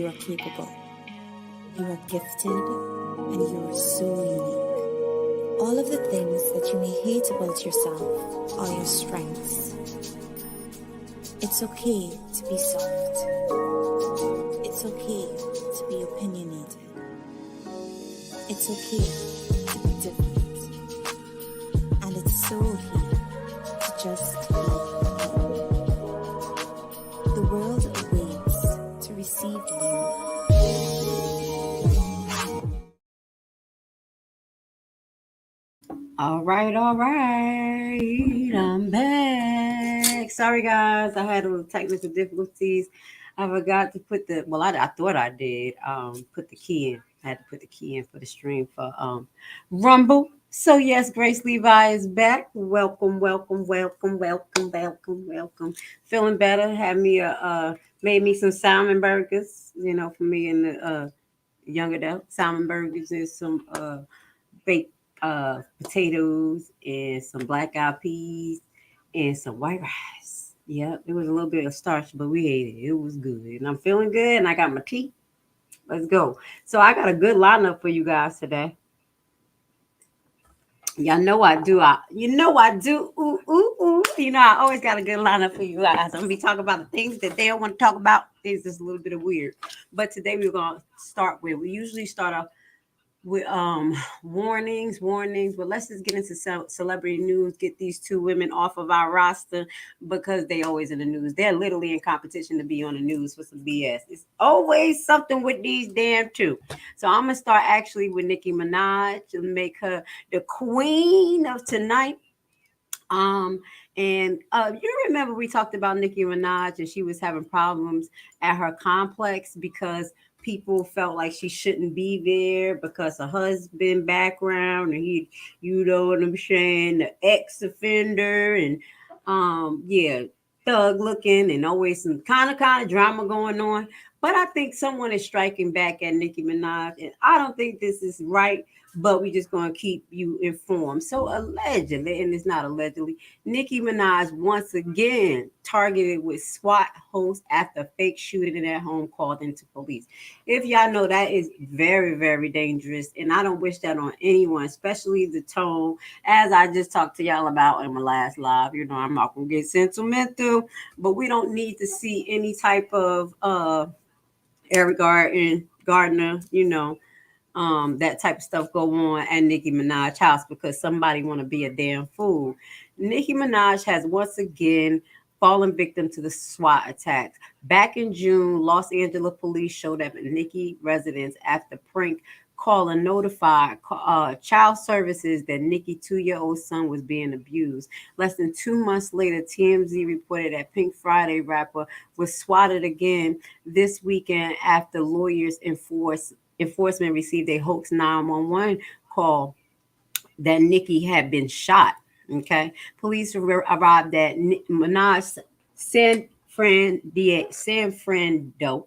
you are capable. You are gifted and you are so unique. All of the things that you may hate about yourself are your strengths. It's okay to be soft. It's okay to be opinionated. It's okay to be different. And it's so okay to just be you. The world awaits to receive you. All right, I'm back. Sorry, guys, I had a little technical difficulties. I forgot to put I thought I did put the key in. I had to put the key in for the stream for Rumble. So yes, Grace Levi is back. Welcome. Feeling better. Had me made me some salmon burgers. For me and the young adult salmon burgers and some baked potatoes and some black eyed peas and some white rice. Yep, it was a little bit of starch, but we ate it. It was good. And I'm feeling good and I got my tea. Let's go. So I got a good lineup for you guys today. Y'all know I do. I do. Ooh, ooh, ooh. I always got a good lineup for you guys. I'm gonna be talking about the things that they don't want to talk about. Things that's a little bit of weird. But today we're gonna start with. We usually start off with warnings, but let's just get into celebrity news. Get these two women off of our roster because they always in the news. They're literally in competition to be on the news for some BS. It's always something with these damn two. So I'm gonna start actually with Nicki Minaj to make her the queen of tonight. um and you remember we talked about Nicki Minaj and she was having problems at her complex because people felt like she shouldn't be there because her husband background and he, you know what I'm saying, the ex offender and yeah, thug looking and always some kind of drama going on. But I think someone is striking back at Nicki Minaj, and I don't think this is right, but we just gonna keep you informed. So allegedly, and it's not allegedly, Nicki Minaj once again targeted with SWAT hosts after fake shooting at home called into police. If y'all know, that is very, very dangerous, and I don't wish that on anyone, especially the tone. As I just talked to y'all about in my last live, I'm not gonna get sentimental, but we don't need to see any type of Eric Gardner, that type of stuff go on at Nicki Minaj house because somebody want to be a damn fool. Nicki Minaj has once again fallen victim to the SWAT attacks. Back in June, Los Angeles police showed up at Nicki residence after prank call and notified child services that Nicki 2-year-old son was being abused. Less than 2 months later, TMZ reported that Pink Friday rapper was swatted again this weekend after lawyers enforcement received a hoax 911 call that Nicki had been shot. Okay, police arrived at Minaj San Fernando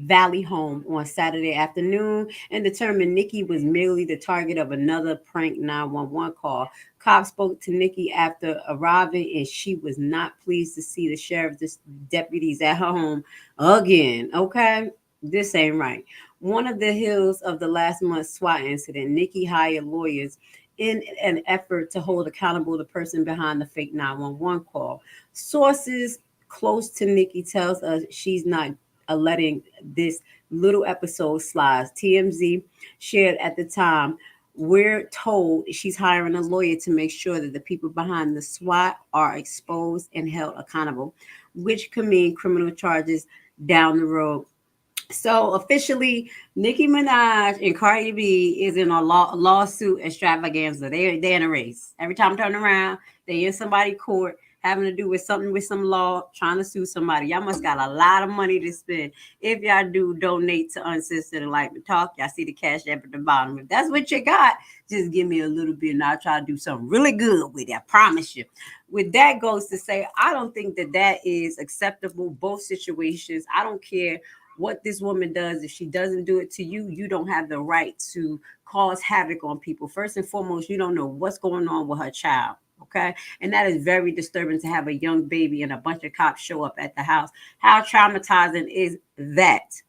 Valley home on Saturday afternoon and determined Nicki was merely the target of another prank 911 call. Cops spoke to Nicki after arriving and she was not pleased to see the sheriff's deputies at her home again. Okay, this ain't right. One of the hills of the last month's SWAT incident, Nicki hired lawyers in an effort to hold accountable the person behind the fake 911 call. Sources close to Nicki tells us she's not letting this little episode slide. TMZ shared at the time. We're told she's hiring a lawyer to make sure that the people behind the SWAT are exposed and held accountable, which could mean criminal charges down the road. So officially, Nicki Minaj and Cardi B is in a lawsuit extravaganza. They're in a race. Every time I turn around, they in somebody's court having to do with something with some law, trying to sue somebody. Y'all must got a lot of money to spend. If y'all do donate to Uncensored Enlightenment Talk, y'all see the cash app at the bottom. If that's what you got, just give me a little bit and I'll try to do something really good with it. I promise you. With that goes to say, I don't think that is acceptable. Both situations. I don't care what this woman does. If she doesn't do it to you, you don't have the right to cause havoc on people. First and foremost, you don't know what's going on with her child. Okay. And that is very disturbing to have a young baby and a bunch of cops show up at the house. How traumatizing is that?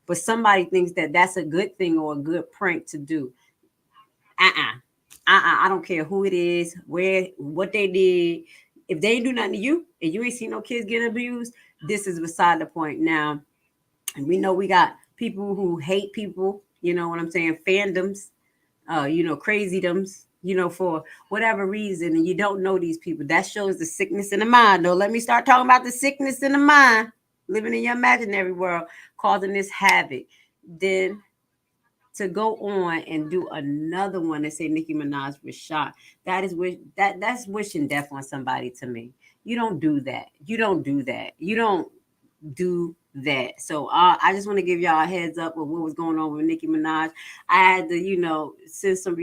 but somebody thinks that that's a good thing or a good prank to do. I don't care who it is, where, what they did. If they ain't do nothing to you and you ain't seen no kids getting abused, this is beside the point. Now, and we know we got people who hate people, you know what I'm saying, fandoms, crazydoms, for whatever reason, and you don't know these people. That shows the sickness in the mind. Don't let me start talking about the sickness in the mind, living in your imaginary world, causing this havoc. Then to go on and do another one and say Nicki Minaj was shot, that's wishing death on somebody to me. You don't do that. You don't do that. You don't do that. So I just want to give y'all a heads up of what was going on with Nicki Minaj. I had to, send some,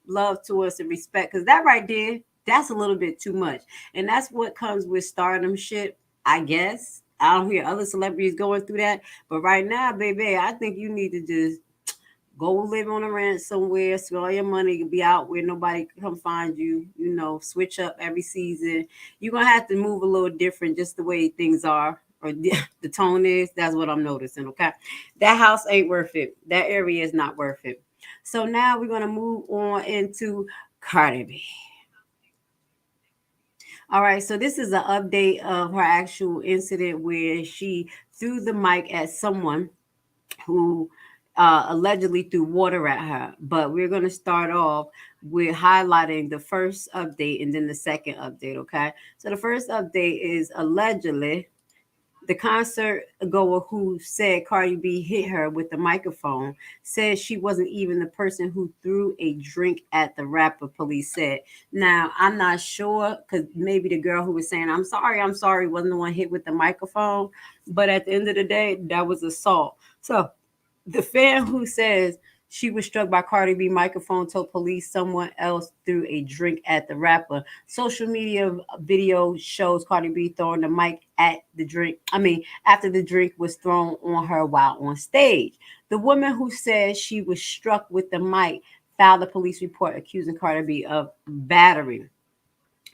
love to us and respect, because that right there, that's a little bit too much, and that's what comes with stardom shit. I guess I don't hear other celebrities going through that, but right now, baby, I think you need to just go live on a ranch somewhere, spend all your money, be out where nobody can come find you, switch up every season. You're going to have to move a little different, just the way things are, or the tone is. That's what I'm noticing, okay? That house ain't worth it. That area is not worth it. So now we're going to move on into Cardi B. All right, so this is an update of her actual incident where she threw the mic at someone who allegedly threw water at her. But we're going to start off with highlighting the first update and then the second update, okay? So the first update is allegedly the concert goer who said Cardi B hit her with the microphone said she wasn't even the person who threw a drink at the rapper, police said. Now, I'm not sure, because maybe the girl who was saying, I'm sorry, wasn't the one hit with the microphone. But at the end of the day, that was assault. So the fan who says she was struck by Cardi B microphone told police someone else threw a drink at the rapper. Social media video shows Cardi B throwing the mic at the drink. After the drink was thrown on her while on stage. The woman who said she was struck with the mic filed a police report accusing Cardi B of battery.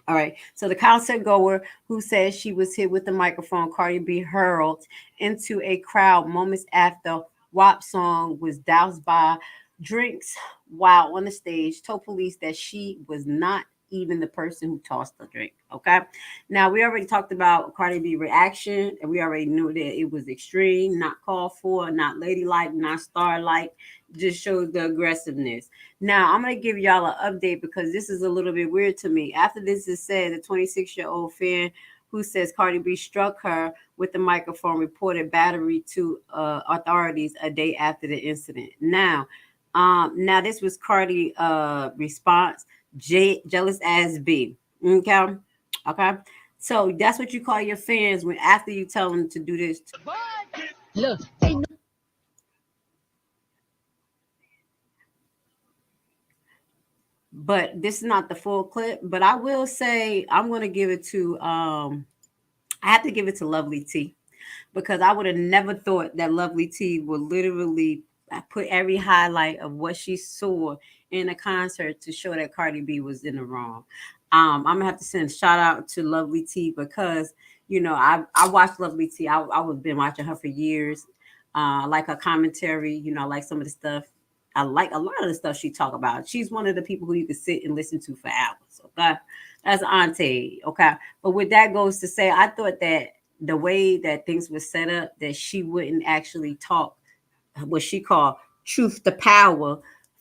All right. So the concert goer who said she was hit with the microphone, Cardi B hurled into a crowd moments after WAP song was doused by drinks while on the stage, told police that she was not even the person who tossed the drink. Okay. Now we already talked about Cardi B reaction, and we already knew that it was extreme, not called for, not ladylike, not star-like, just showed the aggressiveness. Now, I'm going to give y'all an update because this is a little bit weird to me. After this is said, the 26-year-old fan who says Cardi B struck her with the microphone reported battery to authorities a day after the incident. Now this was Cardi response, jealous as B. Okay? Okay? So that's what you call your fans when after you tell them to do this. Look, ain't no But this is not the full clip. But I will say I'm gonna give it to I have to give it to Lovely T, because I would have never thought that Lovely T would literally put every highlight of what she saw in a concert to show that Cardi B was in the wrong. I'm gonna have to send a shout out to Lovely T because I watched Lovely T. I've been watching her for years. I like her commentary. I like some of the stuff. I like a lot of the stuff she talk about. She's one of the people who you can sit and listen to for hours. Okay, that's Auntie. Okay, but with that goes to say, I thought that the way that things were set up, that she wouldn't actually talk what she called truth to power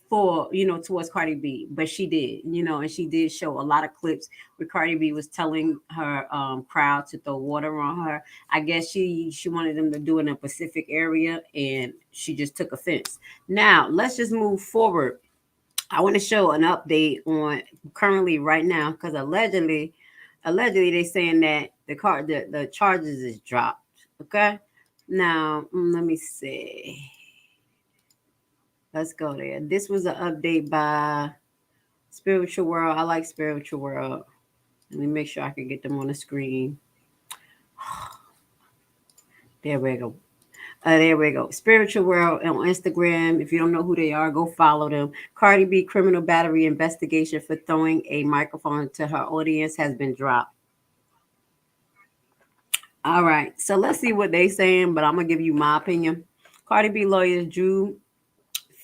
for towards Cardi B, but she did, and she did show a lot of clips where Cardi B was telling her crowd to throw water on her. I guess she wanted them to do it in a Pacific area, and she just took offense. Now let's just move forward. I want to show an update on currently right now, because allegedly they saying that the charges is dropped. Okay, now let me see. Let's go there. This was an update by Spiritual World. I like Spiritual World. Let me make sure I can get them on the screen. There we go. There we go. Spiritual World on Instagram. If you don't know who they are, go follow them. Cardi B criminal battery investigation for throwing a microphone to her audience has been dropped. All right. So let's see what they saying, but I'm gonna give you my opinion. Cardi B lawyers Drew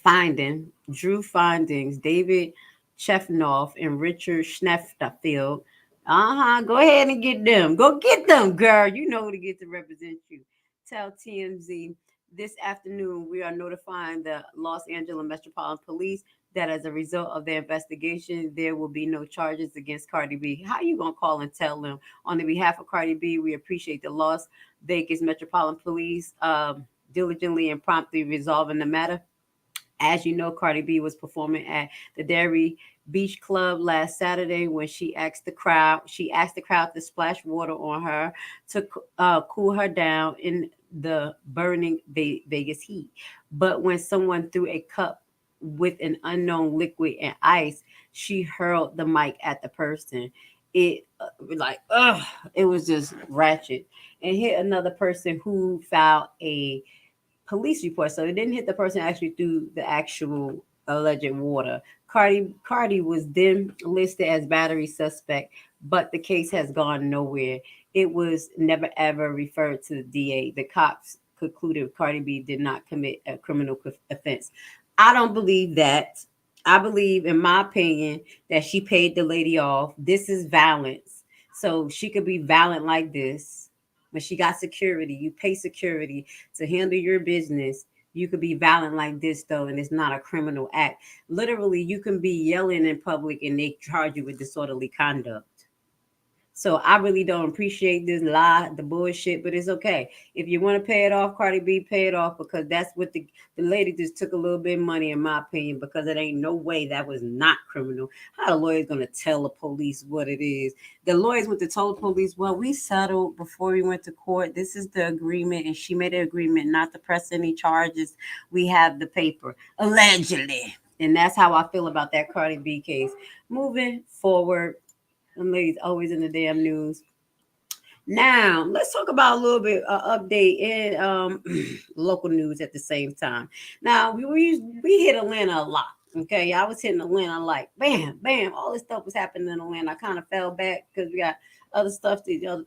Findings, David Chefnoff, and Richard Schnefterfield. Go ahead and get them. Go get them, girl. You know who to get to represent you. Tell TMZ this afternoon we are notifying the Los Angeles Metropolitan Police that as a result of their investigation, there will be no charges against Cardi B. How you gonna call and tell them on the behalf of Cardi B? We appreciate the Las Vegas Metropolitan Police diligently and promptly resolving the matter. As you know, Cardi B was performing at the Dairy Beach Club last Saturday when she asked the crowd to splash water on her to cool her down in the burning Vegas heat. But when someone threw a cup with an unknown liquid and ice, she hurled the mic at the person. It it was just ratchet and hit another person who filed a police report. So it didn't hit the person actually through the actual alleged water. Cardi was then listed as battery suspect, but the case has gone nowhere. It was never ever referred to the DA. The cops concluded Cardi B did not commit a criminal offense. I don't believe that. I believe, in my opinion, that she paid the lady off. This is violence. So she could be violent like this. When she got security, you pay security to handle your business. You could be violent like this though, and it's not a criminal act. Literally, you can be yelling in public and they charge you with disorderly conduct. So I really don't appreciate this lie, the bullshit, but it's okay. If you want to pay it off, Cardi B, pay it off because that's what the lady just took a little bit of money, in my opinion, because it ain't no way that was not criminal. How the lawyer's gonna tell the police what it is? The lawyers went to tell the police, well, we settled before we went to court. This is the agreement, and she made an agreement not to press any charges. We have the paper, allegedly. And that's how I feel about that Cardi B case. Moving forward, them ladies always in the damn news. Now, let's talk about a little bit update in local news at the same time. Now, we hit Atlanta a lot. Okay, I was hitting Atlanta like bam, bam. All this stuff was happening in Atlanta. I kind of fell back because we got other stuff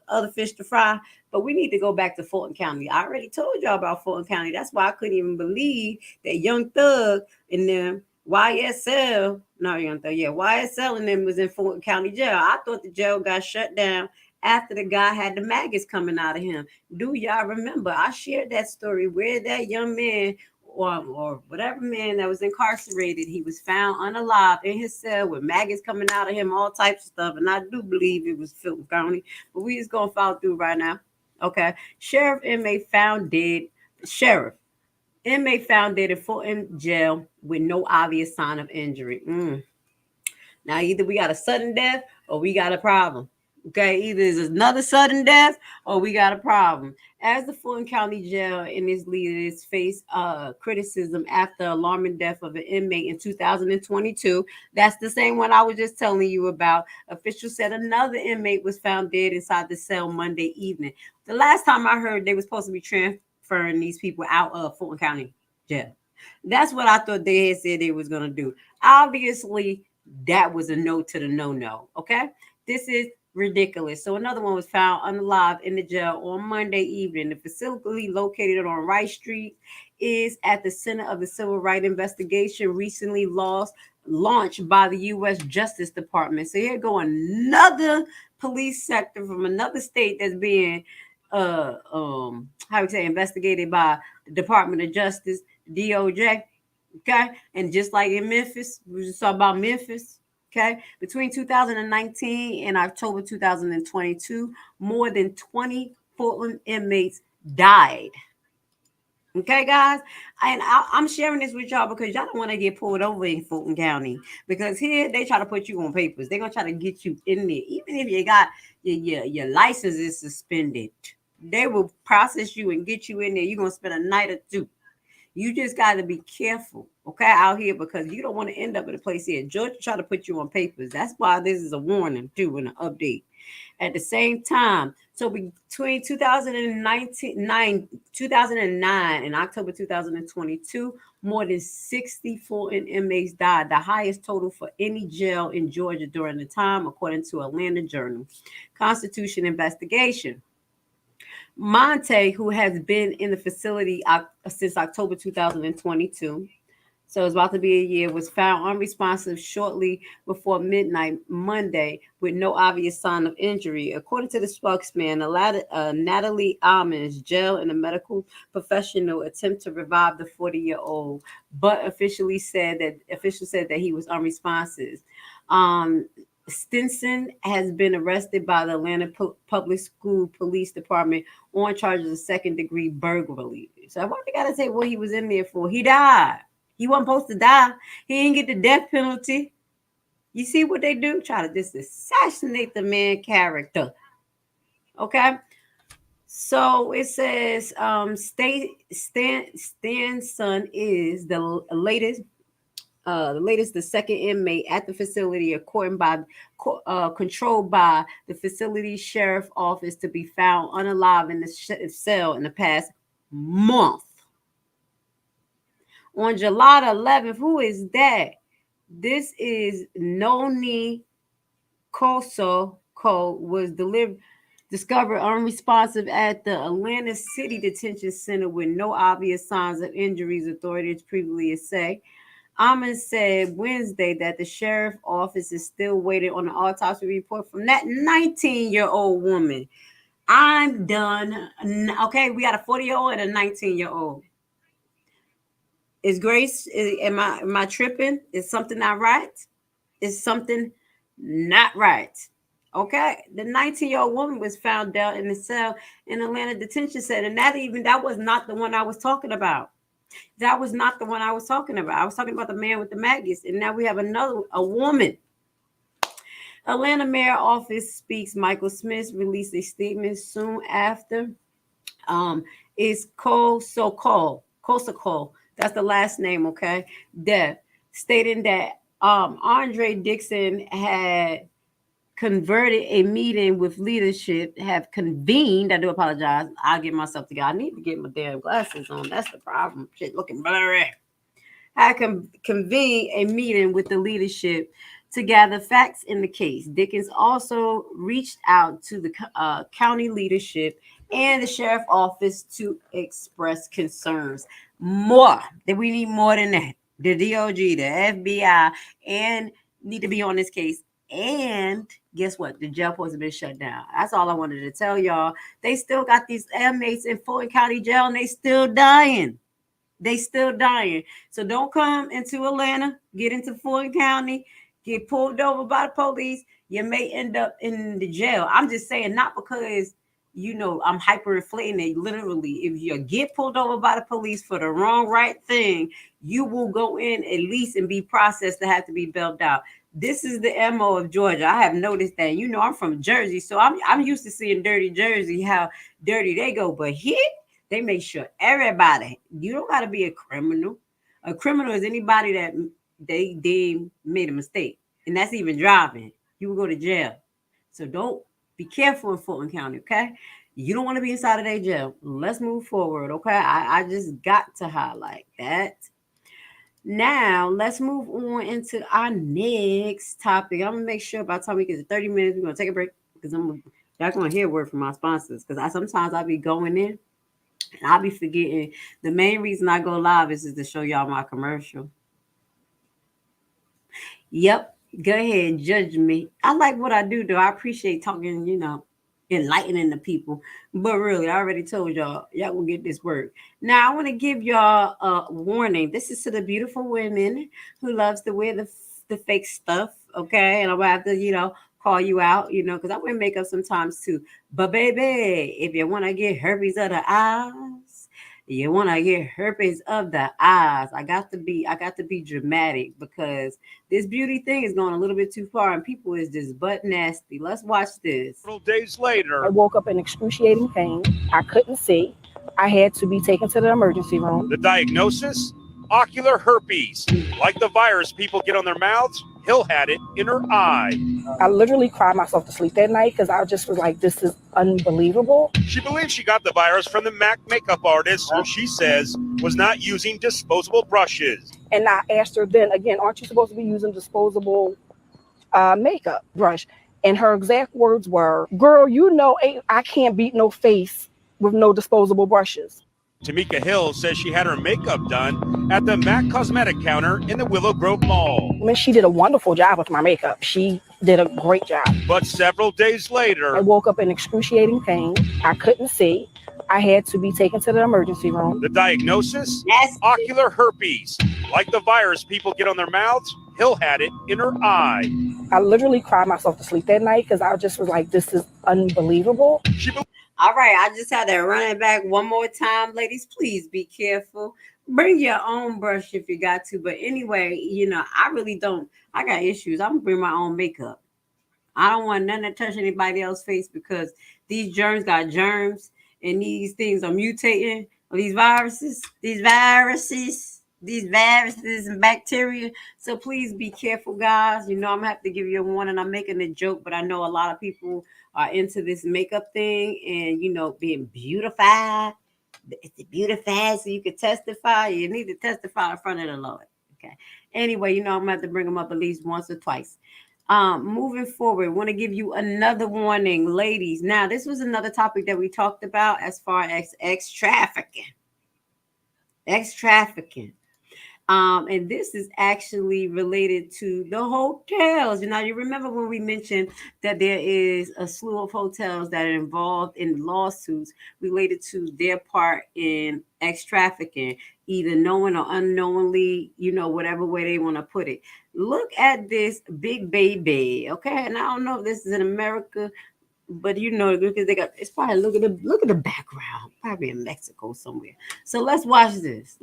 other fish to fry. But we need to go back to Fulton County. I already told y'all about Fulton County. That's why I couldn't even believe that Young Thug and them YSL, no Young Thug, yeah, YSL and them was in Fulton County Jail. I thought the jail got shut down after the guy had the maggots coming out of him. Do y'all remember? I shared that story where that young man or whatever man that was incarcerated, he was found unalive in his cell with maggots coming out of him, all types of stuff. And I do believe it was Fulton County, but we just gonna follow through right now. Okay. Sheriff inmate found dead in Fulton jail with no obvious sign of injury. Now, either we got a sudden death or we got a problem. Okay, either it's another sudden death or we got a problem. As the Fulton County Jail and its leaders face criticism after alarming death of an inmate in 2022, that's the same one I was just telling you about. Officials said another inmate was found dead inside the cell Monday evening. The last time I heard, they were supposed to be transferring these people out of Fulton County Jail. That's what I thought they had said they was going to do. Obviously, that was a no to the no. Okay, this is ridiculous. So another one was found unalive in the jail on Monday evening. The facility located on Wright Street is at the center of the civil rights investigation recently launched by the U.S. Justice Department. So here go another police sector from another state that's being how we say investigated by the Department of Justice, DOJ. Okay, and just like in Memphis, we just talk about Memphis. Okay, between 2019 and October 2022, more than 20 Fulton inmates died. Okay, guys, and I'm sharing this with y'all because y'all don't want to get pulled over in Fulton County because here they try to put you on papers. They're gonna try to get you in there, even if you got your license is suspended. They will process you and get you in there. You're gonna spend a night or two. You just got to be careful, okay, out here because you don't want to end up in a place here. Georgia try to put you on papers. That's why this is a warning too and an update. At the same time, so between 2009 and October 2022, more than 60 Fulton inmates died, the highest total for any jail in Georgia during the time, according to Atlanta Journal Constitution investigation. Monte, who has been in the facility since October 2022, so it's about to be a year, was found unresponsive shortly before midnight Monday with no obvious sign of injury. According to the spokesman, Natalie Almonds, jail and a medical professional attempt to revive the 40-year-old, but officials said that he was unresponsive. Um, Stinson has been arrested by the Atlanta Public School Police Department on charges of second-degree burglary. So why they gotta say what he was in there for? He died. He wasn't supposed to die. He didn't get the death penalty. You see what they do? Try to just assassinate the man character. Okay. So it says Stan's son is the second inmate at the facility, controlled by the facility sheriff office, to be found unalive in the cell in the past month. On July the 11th, who is that? This is Noni Kosoko, was discovered unresponsive at the Atlanta City Detention Center with no obvious signs of injuries, authorities previously say. Amon said Wednesday that the sheriff office is still waiting on the autopsy report from that 19-year-old woman. I'm done. Okay, we got a 40-year-old and a 19-year-old. Is Grace? Am I tripping? Is something not right? Is something not right? Okay, the 19-year-old woman was found down in the cell in Atlanta Detention Center, and that was not the one I was talking about. That was not the one I was talking about. I was talking about the man with the maggots, and now we have a woman. Atlanta Mayor Office speaks Michael Smith released a statement soon after. Is Kosoko. That's the last name, okay? Death, stating that Andre Dixon had converted a meeting with leadership, have convened. I do apologize. I'll get myself together. I need to get my damn glasses on. That's the problem. Shit looking blurry. Had convened a meeting with the leadership to gather facts in the case. Dickens also reached out to the county leadership and the sheriff office to express concerns. More. That we need more than that. The DOG, the FBI, and need to be on this case. And guess what? The jail post has been shut down. That's all I wanted to tell y'all. They still got these inmates in Fulton County Jail, and they still dying. They still dying. So don't come into Atlanta, get into Fulton County, get pulled over by the police. You may end up in the jail. I'm just saying, not because I'm hyperinflating it. Literally, if you get pulled over by the police for the wrong right thing, you will go in at least and be processed to have to be bailed out. This is the MO of Georgia. I have noticed that. I'm from Jersey, so I'm used to seeing dirty Jersey, how dirty they go. But here, they make sure everybody. You don't got to be a criminal. A criminal is anybody that they deem made a mistake, and that's even driving. You will go to jail. So don't. Be careful in Fulton County, okay? You don't want to be inside of their jail. Let's move forward, okay? I just got to highlight that. Now, let's move on into our next topic. I'm going to make sure by the time we get to 30 minutes, we're going to take a break because y'all going to hear a word from my sponsors because sometimes I'll be going in and I'll be forgetting. The main reason I go live is to show y'all my commercial. Yep. Go ahead, judge me. I like what I do, though. I appreciate talking, enlightening the people. But really, I already told y'all will get this work. Now, I want to give y'all a warning. This is to the beautiful women who loves to wear the fake stuff, okay? And I'm going to have to, call you out, because I wear makeup sometimes, too. But, baby, if you want to get herpes of the eyes, you want to get herpes of the eyes. I got to be dramatic because this beauty thing is going a little bit too far and people is just butt nasty. Let's watch this. Several days later, I woke up in excruciating pain. I couldn't see. I had to be taken to the emergency room. The diagnosis? Ocular herpes. Like the virus people get on their mouths, Hill had it in her eye. I literally cried myself to sleep that night because I just was like, this is unbelievable. She believes she got the virus from the MAC makeup artist, who she says was not using disposable brushes. And I asked her then, again, aren't you supposed to be using disposable makeup brush? And her exact words were, girl, I can't beat no face with no disposable brushes. Tamika Hill says she had her makeup done at the MAC Cosmetic counter in the Willow Grove Mall. I mean, she did a wonderful job with my makeup. She did a great job. But several days later, I woke up in excruciating pain. I couldn't see. I had to be taken to the emergency room. the diagnosis? That's Ocular herpes. Like the virus people get on their mouths, Hill had it in her eye. I literally cried myself to sleep that night because I just was like, this is unbelievable. all right. I just had to run it back one more time, ladies. Please be careful. Bring your own brush if you got to. But anyway, I really don't. I got issues. I'm gonna bring my own makeup. I don't want nothing to touch anybody else's face because these germs got germs and these things are mutating. Or these viruses and bacteria. So please be careful, guys. I'm gonna have to give you a warning. I'm making a joke, but I know a lot of people are into this makeup thing and being beautified. It's beautified so you can testify. You need to testify in front of the Lord. Okay. Anyway, I'm gonna have to bring them up at least once or twice. Moving forward, want to give you another warning, ladies. Now, this was another topic that we talked about as far as ex trafficking. And this is actually related to the hotels. Now, you remember when we mentioned that there is a slew of hotels that are involved in lawsuits related to their part in ex trafficking, either knowing or unknowingly, whatever way they want to put it. Look at this big baby, okay? And I don't know if this is in America, but because it's probably look at the background, probably in Mexico somewhere. So let's watch this.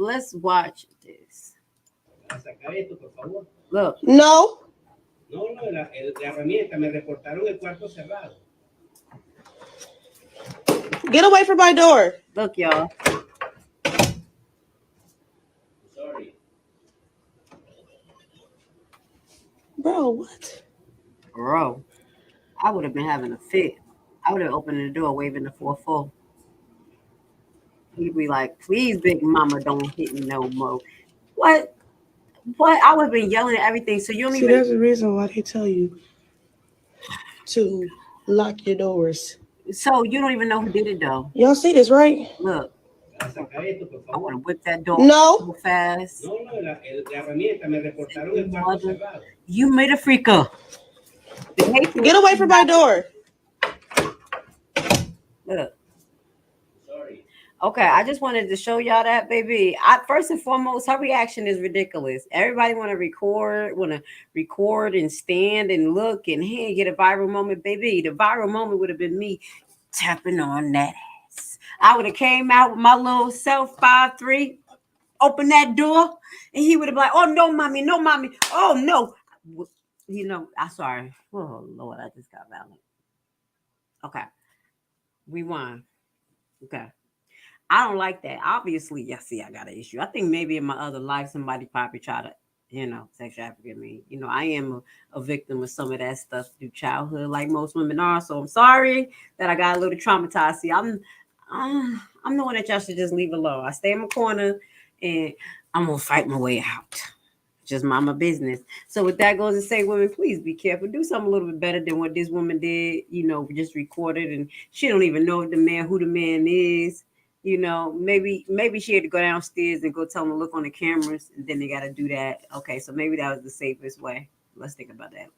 Look. No. No, la herramienta, me reportaron el cuarto cerrado. Get away from my door. Look, y'all. Sorry. Bro, what? Bro, I would have been having a fit. I would have opened the door, waving the 4-4. He'd be like, please, big mama, don't hit me no more. What? I would have been yelling at everything. So you don't even. There's a reason why they tell you to lock your doors. So you don't even know who did it, though. Y'all see this, right? Look. I want to whip that door so fast. You made a freaker. Get away from my door. Look. Okay, I just wanted to show y'all that, baby. First and foremost, her reaction is ridiculous. Everybody want to record and stand and look and hey, get a viral moment, baby. The viral moment would have been me tapping on that ass. I would have came out with my little self 5'3", open that door, and he would have been like, "Oh no, mommy, no, mommy, oh no." I'm sorry. Oh Lord, I just got violent. Okay, rewind. Okay. I don't like that. Obviously, see, I got an issue. I think maybe in my other life, somebody probably tried to, sex trafficking me. I am a victim of some of that stuff through childhood, like most women are. So I'm sorry that I got a little traumatized. See, I'm the one that y'all should just leave alone. I stay in my corner and I'm gonna fight my way out. Just mind my business. So with that goes to say, women, please be careful. Do something a little bit better than what this woman did. Just recorded, and she don't even know who the man is. Maybe she had to go downstairs and go tell them to look on the cameras, and then they got to do that. Okay, so maybe that was the safest way. Let's think about that.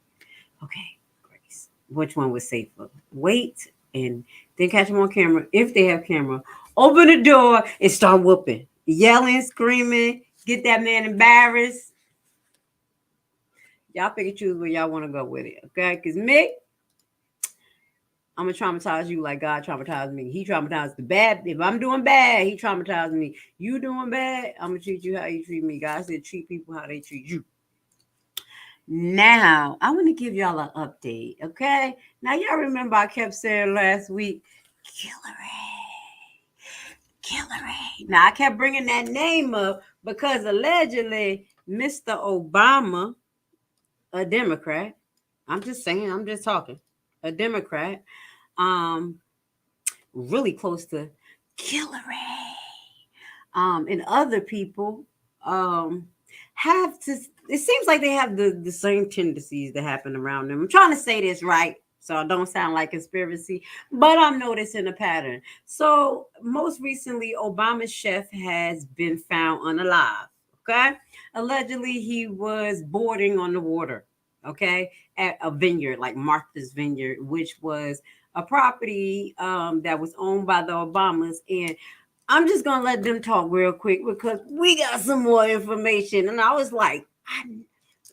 Okay, Grace, which one was safer? Wait and then catch them on camera if they have camera. Open the door and start whooping, yelling, screaming, get that man embarrassed. Y'all pick and choose where y'all want to go with it, okay? Because Mick, I'm going to traumatize you like God traumatized me. He traumatized the bad. If I'm doing bad, he traumatized me. You doing bad, I'm going to treat you how you treat me. God said treat people how they treat you. Now, I want to give y'all an update, okay? Now, y'all remember I kept saying last week, Hillary. Now, I kept bringing that name up because allegedly Mr. Obama, a Democrat, I'm just talking, a Democrat, really close to Hillary, and other people have to. It seems like they have the same tendencies that happen around them. I'm trying to say this right. So it don't sound like conspiracy, but I'm noticing a pattern. So most recently, Obama's chef has been found unalive. Okay, allegedly he was boarding on the water. Okay, at a vineyard like Martha's Vineyard, which was a property that was owned by the Obamas. And I'm just gonna let them talk real quick because we got some more information. And I was like,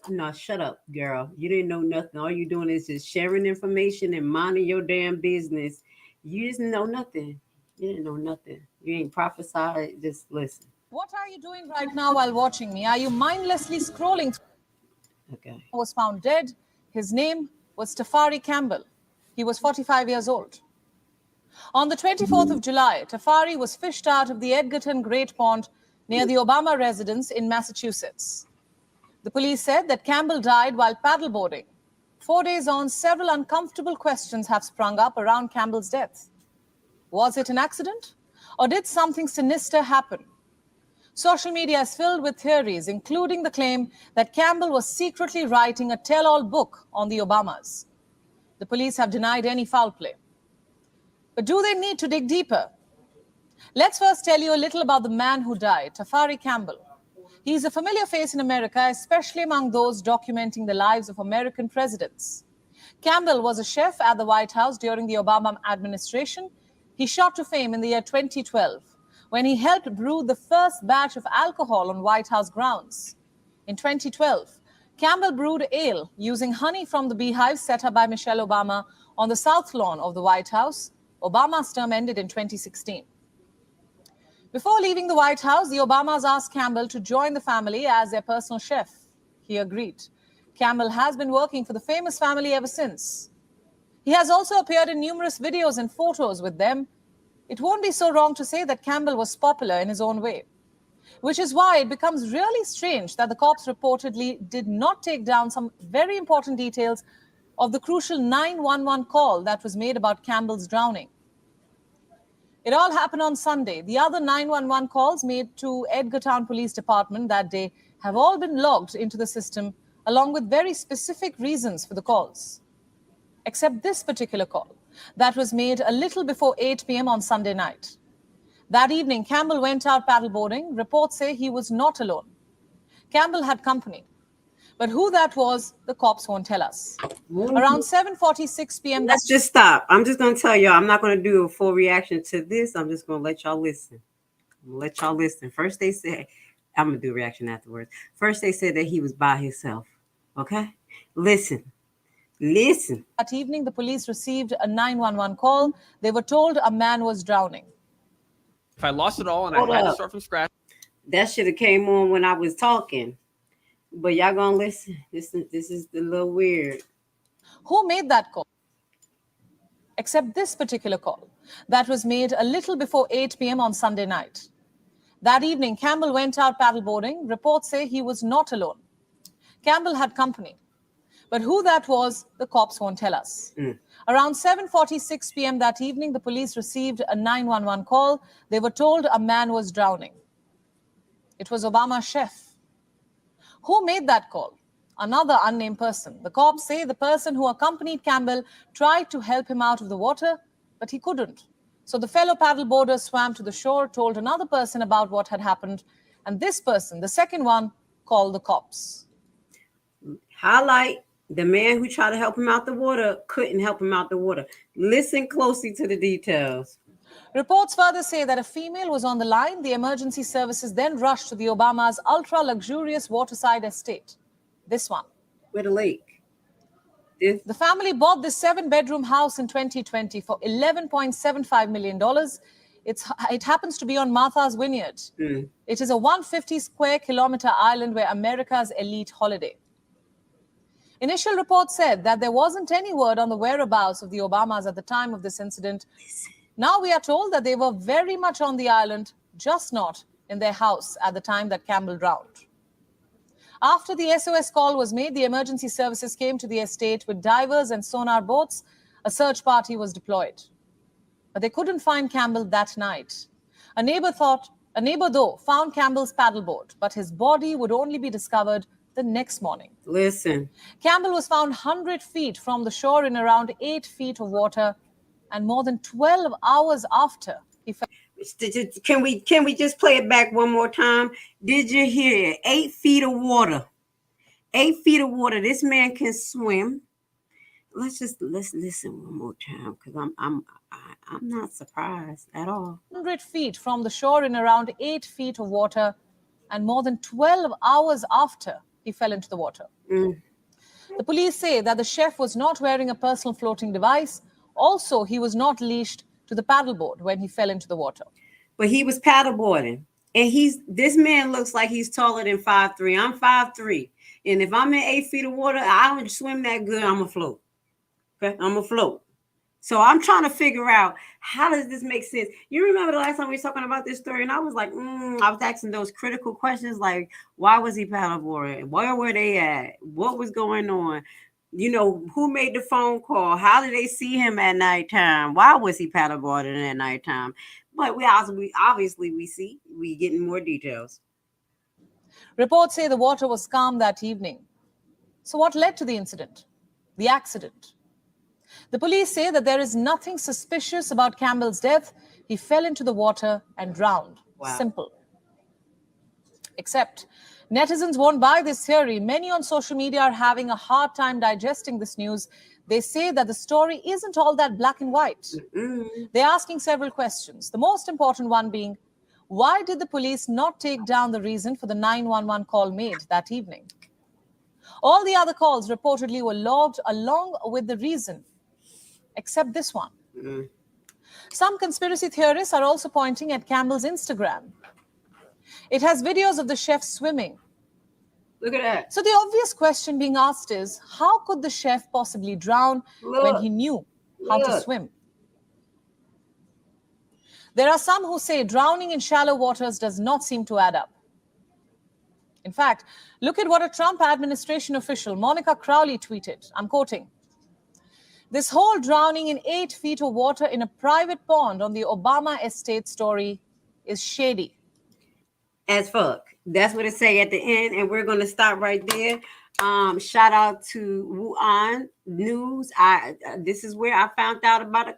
no, shut up, girl. You didn't know nothing. All you doing is just sharing information and minding your damn business. You just know nothing. You didn't know nothing. You ain't prophesied. Just listen. What are you doing right now while watching me? Are you mindlessly scrolling? Okay. Was found dead. His name was Tafari Campbell. He was 45 years old. On the 24th of July, Tafari was fished out of the Edgerton Great Pond near the Obama residence in Massachusetts. The police said that Campbell died while paddleboarding. 4 days on, several uncomfortable questions have sprung up around Campbell's death. Was it an accident? Or did something sinister happen? Social media is filled with theories, including the claim that Campbell was secretly writing a tell-all book on the Obamas. The police have denied any foul play. But do they need to dig deeper? Let's first tell you a little about the man who died, Tafari Campbell. He's a familiar face in America, especially among those documenting the lives of American presidents. Campbell was a chef at the White House during the Obama administration. He shot to fame in the year 2012 when he helped brew the first batch of alcohol on White House grounds. In 2012, Campbell brewed ale using honey from the beehive set up by Michelle Obama on the South Lawn of the White House. Obama's term ended in 2016. Before leaving the White House, the Obamas asked Campbell to join the family as their personal chef. He agreed. Campbell has been working for the famous family ever since. He has also appeared in numerous videos and photos with them. It won't be so wrong to say that Campbell was popular in his own way, which is why it becomes really strange that the cops reportedly did not take down some very important details of the crucial 911 call that was made about Campbell's drowning. It all happened on Sunday. The other 911 calls made to Edgartown Police Department that day have all been logged into the system, along with very specific reasons for the calls. Except this particular call that was made a little before 8 p.m. on Sunday night. That evening, Campbell went out paddleboarding. Reports say he was not alone. Campbell had company. But who that was, the cops won't tell us. Around 7:46 p.m. Let's just stop. I'm just going to tell y'all, I'm not going to do a full reaction to this. I'm just going to let y'all listen. First they said, I'm going to do a reaction afterwards. First they said that he was by himself. Okay? Listen. That evening, the police received a 911 call. They were told a man was drowning. If I lost it all and I had to start from scratch. That should have came on when I was talking. But y'all gonna listen. This is a little weird. Who made that call? Except this particular call that was made a little before 8 p.m. on Sunday night. That evening, Campbell went out paddleboarding. Reports say he was not alone. Campbell had company. But who that was, the cops won't tell us. Around 7:46 p.m. that evening, the police received a 911 call. They were told a man was drowning. It was Obama's chef. Who made that call? Another unnamed person. The cops say the person who accompanied Campbell tried to help him out of the water, but he couldn't. So the fellow paddleboarder swam to the shore, told another person about what had happened, and this person, the second one, called the cops. Highlight, the man who tried to help him out the water couldn't help him out the water. Listen closely to the details. Reports further say that a female was on the line. The emergency services then rushed to the Obamas' ultra-luxurious waterside estate. This one. With a lake. The family bought this 7-bedroom house in 2020 for $11.75 million. It happens to be on Martha's Vineyard. It is a 150 square kilometer island where America's elite holiday. Initial reports said that there wasn't any word on the whereabouts of the Obamas at the time of this incident. Now we are told that they were very much on the island, just not in their house at the time that Campbell drowned. After the SOS call was made, the emergency services came to the estate with divers and sonar boats. A search party was deployed. But they couldn't find Campbell that night. A neighbor though found Campbell's paddleboard, but his body would only be discovered the next morning. Listen. Campbell was found 100 feet from the shore in around 8 feet of water, and more than 12 hours after he fell. Can we just play it back one more time? Did you hear it? 8 feet of water. 8 feet of water. This man can swim. Let's listen one more time, because I'm not surprised at all. 100 feet from the shore in around 8 feet of water, and more than 12 hours after he fell into the water. The police say that the chef was not wearing a personal floating device. Also, he was not leashed to the paddleboard when he fell into the water. But he was paddleboarding. And this man looks like he's taller than 5'3". I'm 5'3". And if I'm in 8 feet of water, I don't swim that good, I'm a float. Okay, I'm a float. So I'm trying to figure out, how does this make sense? You remember the last time we were talking about this story, and I was like, I was asking those critical questions, like, why was he paddleboarding? Where were they at? What was going on? You know, who made the phone call? How did they see him at nighttime? Why was he paddleboarding at nighttime? But we getting more details. Reports say the water was calm that evening. So what led to the incident? The accident? The police say that there is nothing suspicious about Campbell's death. He fell into the water and drowned. Wow. Simple. Except netizens won't buy this theory. Many on social media are having a hard time digesting this news. They say that the story isn't all that black and white. They're asking several questions. The most important one being, why did the police not take down the reason for the 911 call made that evening? All the other calls reportedly were logged along with the reason, except this one. Some conspiracy theorists are also pointing at Campbell's Instagram. It has videos of the chef swimming. Look at that. So the obvious question being asked is, how could the chef possibly drown when he knew how to swim? There are some who say drowning in shallow waters does not seem to add up. In fact, look at what a Trump administration official, Monica Crowley, tweeted. I'm quoting, "This whole drowning in 8 feet of water in a private pond on the Obama estate story is shady." As fuck. That's what it say at the end, and we're going to stop right there. Shout out to Wuhan News. This is where I found out about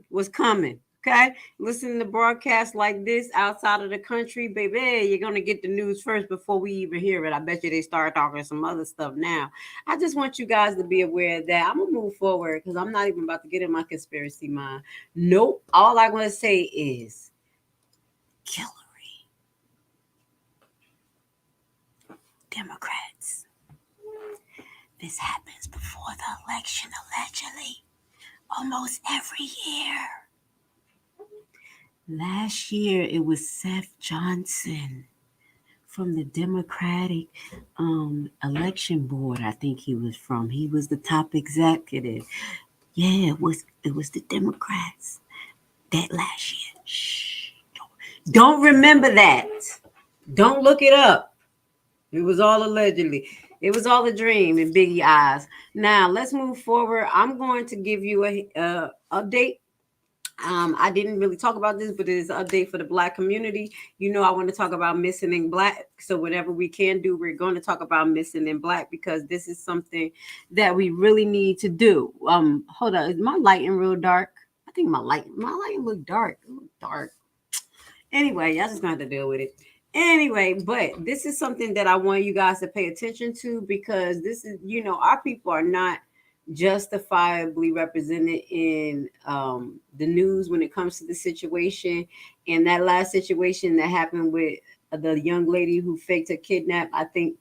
was coming. Okay, listen to broadcasts like this outside of the country, baby. You're gonna get the news first before we even hear it. I bet you they start talking some other stuff now. I just want you guys to be aware of that. I'm gonna move forward because I'm not even about to get in my conspiracy mind. Nope. All I'm gonna say is Hillary. Democrats. This happens before the election, allegedly, almost every year. Last year, it was Seth Johnson from the Democratic election board. I think he was from. He was the top executive. Yeah, it was the Democrats that last year. Shh. Don't remember that. Don't look it up. It was all allegedly. It was all a dream in Biggie eyes. Now, let's move forward. I'm going to give you a update. I didn't really talk about this, but it is an update for the Black community. You know, I want to talk about missing in Black. So whatever we can do, we're going to talk about missing in Black because this is something that we really need to do. Hold on. Is my lighting real dark? I think my lighting look dark. It look dark. Anyway, y'all just going to have to deal with it. Anyway, but this is something that I want you guys to pay attention to because this is, you know, our people are not justifiably represented in the news when it comes to the situation. And that last situation that happened with the young lady who faked a kidnapping,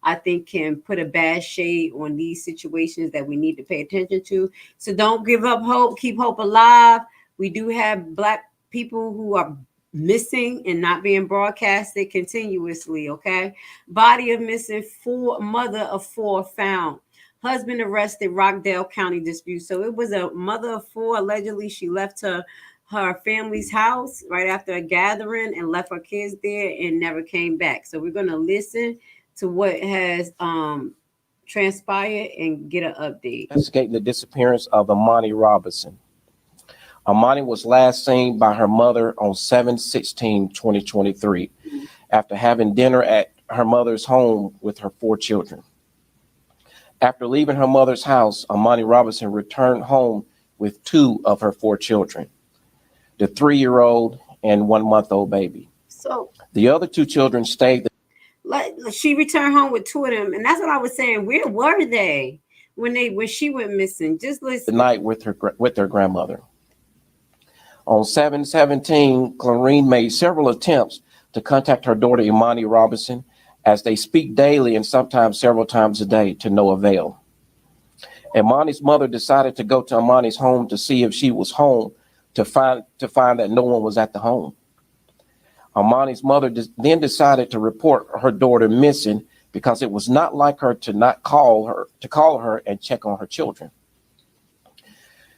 I think can put a bad shade on these situations that we need to pay attention to. So don't give up hope. Keep hope alive. We do have Black people who are missing and not being broadcasted continuously. Okay. Body of missing mother of four found. Husband arrested, Rockdale County dispute. So it was a mother of four. Allegedly, she left her family's house right after a gathering and left her kids there and never came back. So we're going to listen to what has transpired and get an update. Investigating the disappearance of Amani Robinson. Amani was last seen by her mother on 7/16/2023 after having dinner at her mother's home with her 4 children. After leaving her mother's house, Amani Robinson returned home with 2 of her 4 children, the 3-year-old and 1-month-old baby. So the other 2 children stayed. Like she returned home with 2 of them, and that's what I was saying. Where were they when she went missing? Just listen. The night with their grandmother. On 7/17, Clarine made several attempts to contact her daughter Imani Robinson, as they speak daily and sometimes several times a day, to no avail. Imani's mother decided to go to Imani's home to see if she was home, to find that no one was at the home. Imani's mother then decided to report her daughter missing because it was not like her to call her and check on her children.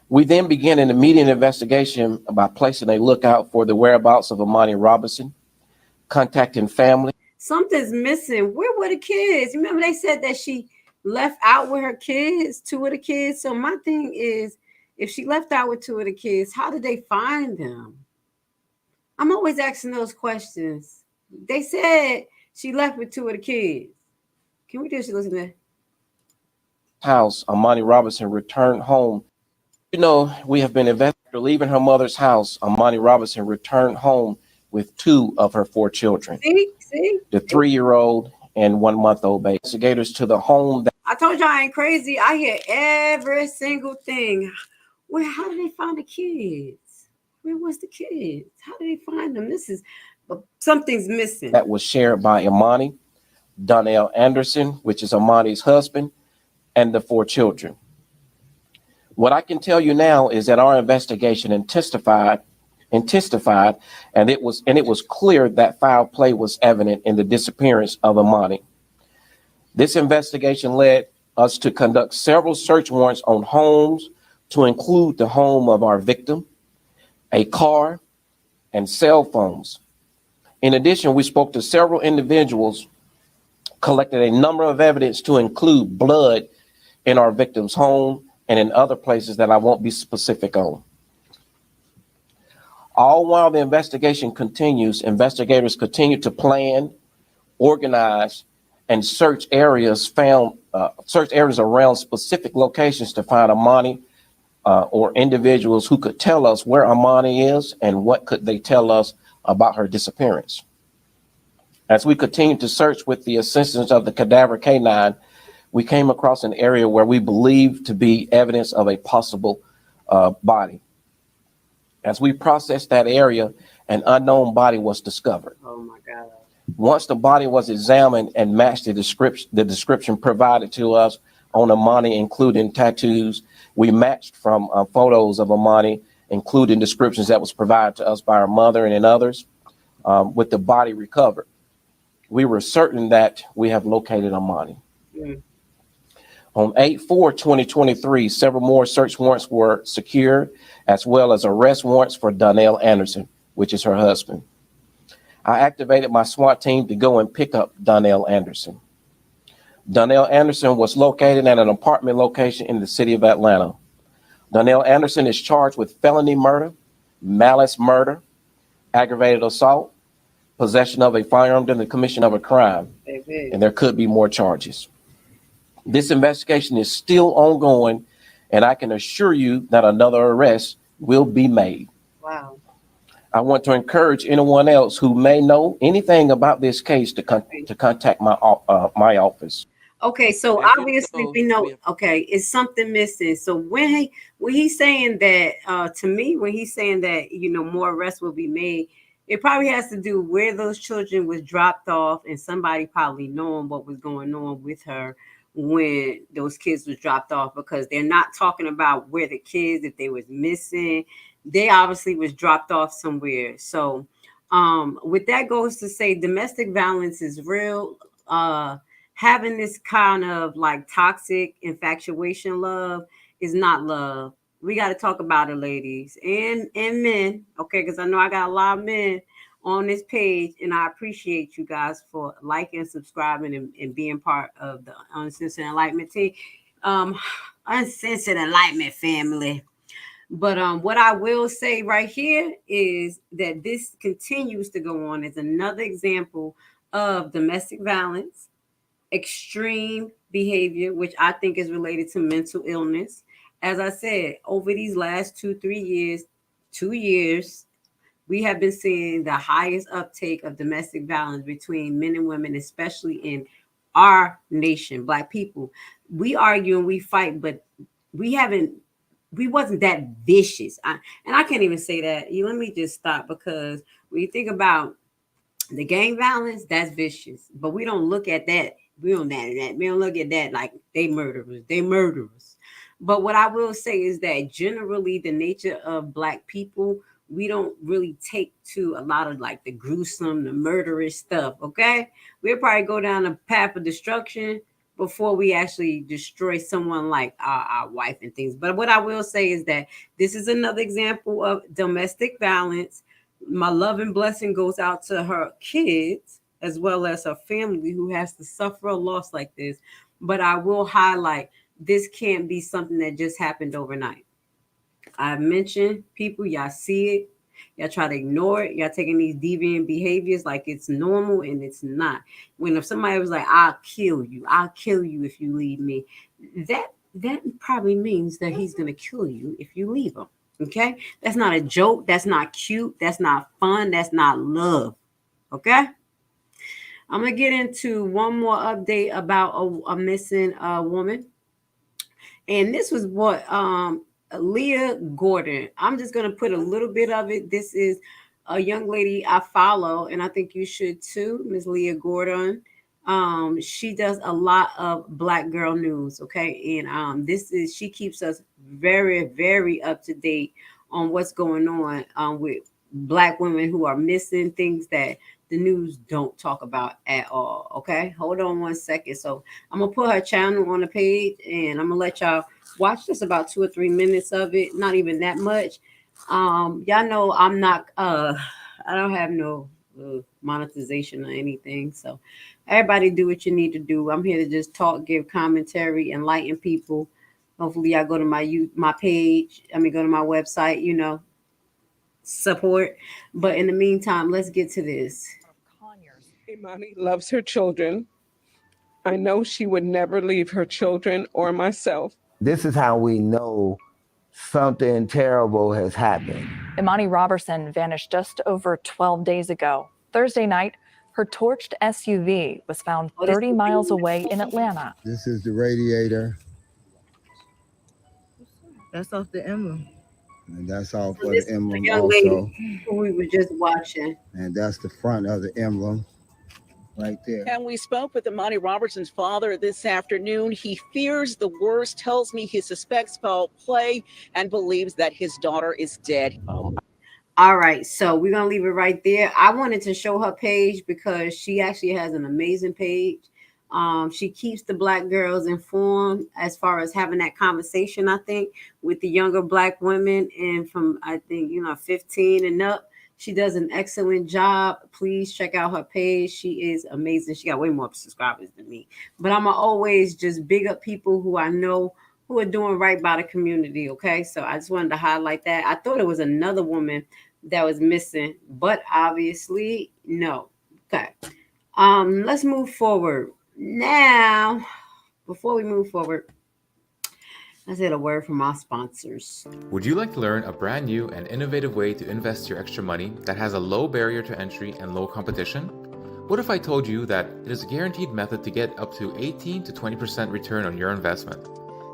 We then began an immediate investigation by placing a lookout for the whereabouts of Imani Robinson, contacting family. Something's missing. Where were the kids? Remember they said that she left out with her kids, 2 of the kids. So my thing is, if she left out with 2 of the kids, how did they find them? I'm always asking those questions. They said she left with 2 of the kids. Can we just listen to that? House, Imani Robinson returned home. We have been investigating. After leaving her mother's house, Imani Robinson returned home with 2 of her 4 children. See? The 3-year-old and 1-month-old baby. Investigators to the home. I told y'all I ain't crazy. I hear every single thing. How did they find the kids? Where was the kids? How did they find them? Something's missing. That was shared by Imani, Donnell Anderson, which is Imani's husband, and the 4 children. What I can tell you now is that our investigation intensified, and it was clear that foul play was evident in the disappearance of Imani. This investigation led us to conduct several search warrants on homes, to include the home of our victim, a car, and cell phones. In addition, we spoke to several individuals, collected a number of evidence to include blood in our victim's home and in other places that I won't be specific on. All while the investigation continues, investigators continue to plan, organize, and search areas around specific locations to find Imani or individuals who could tell us where Imani is and what could they tell us about her disappearance. As we continue to search with the assistance of the cadaver canine, we came across an area where we believed to be evidence of a possible body. As we processed that area, an unknown body was discovered. Oh my God. Once the body was examined and matched the description provided to us on Imani, including tattoos, we matched from photos of Imani, including descriptions that was provided to us by our mother and others, with the body recovered. We were certain that we have located Imani. Mm. On 8/4/2023, several more search warrants were secured, as well as arrest warrants for Donnell Anderson, which is her husband. I activated my SWAT team to go and pick up Donnell Anderson. Donnell Anderson was located at an apartment location in the city of Atlanta. Donnell Anderson is charged with felony murder, malice murder, aggravated assault, possession of a firearm during the commission of a crime, and there could be more charges. This investigation is still ongoing, and I can assure you that another arrest will be made. Wow. I want to encourage anyone else who may know anything about this case to contact my office. Okay, so obviously we know. Okay, it's something missing. So when he's saying that, to me, when he's saying that more arrests will be made, it probably has to do where those children was dropped off, and somebody probably knowing what was going on with her when those kids was dropped off, because they're not talking about where the kids, if they was missing, they obviously was dropped off somewhere. So with that goes to say domestic violence is real. Having this kind of like toxic infatuation love is not love. We got to talk about it, ladies and men, okay? Because I know I got a lot of men on this page, and I appreciate you guys for liking, subscribing, and being part of the Uncensored Enlightenment team, Uncensored Enlightenment family. But what I will say right here is that this continues to go on as another example of domestic violence, extreme behavior, which I think is related to mental illness. As I said, over these last 2 years, we have been seeing the highest uptake of domestic violence between men and women, especially in our nation, Black people. We argue and we fight, but we haven't. We wasn't that vicious. And I can't even say that. Let me just stop, because when you think about the gang violence, that's vicious. But we don't look at that. We don't look at that like they murderers. They murderers. But what I will say is that generally the nature of Black people, we don't really take to a lot of like the gruesome, the murderous stuff. Okay. We'll probably go down a path of destruction before we actually destroy someone like our wife and things. But what I will say is that this is another example of domestic violence. My love and blessing goes out to her kids as well as her family who has to suffer a loss like this. But I will highlight, this can't be something that just happened overnight. I mentioned people, y'all see it, y'all try to ignore it, y'all taking these deviant behaviors like it's normal, and it's not. When if somebody was like, I'll kill you if you leave me, that probably means that he's gonna kill you if you leave him. Okay, that's not a joke, that's not cute, that's not fun, that's not love. Okay, I'm gonna get into one more update about a missing woman. And this was what Leah Gordon. I'm just gonna put a little bit of it. This is a young lady I follow, and I think you should too, Miss Leah Gordon. She does a lot of Black girl news, okay, and she keeps us very, very up to date on what's going on with Black women who are missing, things that the news don't talk about at all. Okay, hold on one second. So I'm gonna put her channel on the page, and I'm gonna let y'all watch this about 2 or 3 minutes of it. Not even that much. Y'all know I'm not. I don't have no monetization or anything. So everybody do what you need to do. I'm here to just talk, give commentary, enlighten people. Hopefully, y'all go to my page. Go to my website. Support. But in the meantime, let's get to this. Imani loves her children. I know she would never leave her children or myself. This is how we know something terrible has happened. Imani Robertson vanished just over 12 days ago. Thursday night, her torched SUV was found 30 miles away in Atlanta. This is the radiator. That's off the emblem. And that's all So for this the is emblem the young also. lady who we were just watching. And that's the front of the emblem right there. And we spoke with Imani Robertson's father this afternoon. He fears the worst, tells me he suspects foul play, and believes that his daughter is dead. All right, so we're gonna leave it right there. I wanted to show her page because she actually has an amazing page. She keeps the Black girls informed as far as having that conversation, I think, with the younger Black women, and from I think 15 and up. She does an excellent job. Please check out her page. She is amazing. She got way more subscribers than me. But I'm always just big up people who I know who are doing right by the community. Okay, so I just wanted to highlight that. I thought it was another woman that was missing, but obviously no. Okay, let's move forward now. Before we move forward, let's get a word from our sponsors. Would you like to learn a brand new and innovative way to invest your extra money that has a low barrier to entry and low competition? What if I told you that it is a guaranteed method to get up to 18 to 20% return on your investment?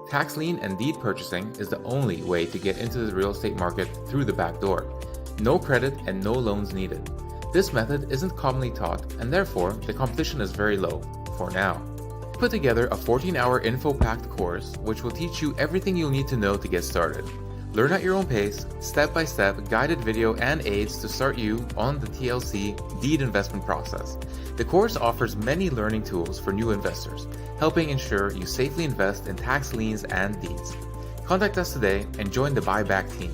Tax lien and deed purchasing is the only way to get into the real estate market through the back door. No credit and no loans needed. This method isn't commonly taught, and therefore the competition is very low, for now. Put together a 14-hour info-packed course which will teach you everything you'll need to know to get started. Learn at your own pace, step-by-step guided video and aids to start you on the TLC deed investment process. The course offers many learning tools for new investors, helping ensure you safely invest in tax liens and deeds. Contact us today and join the buyback team.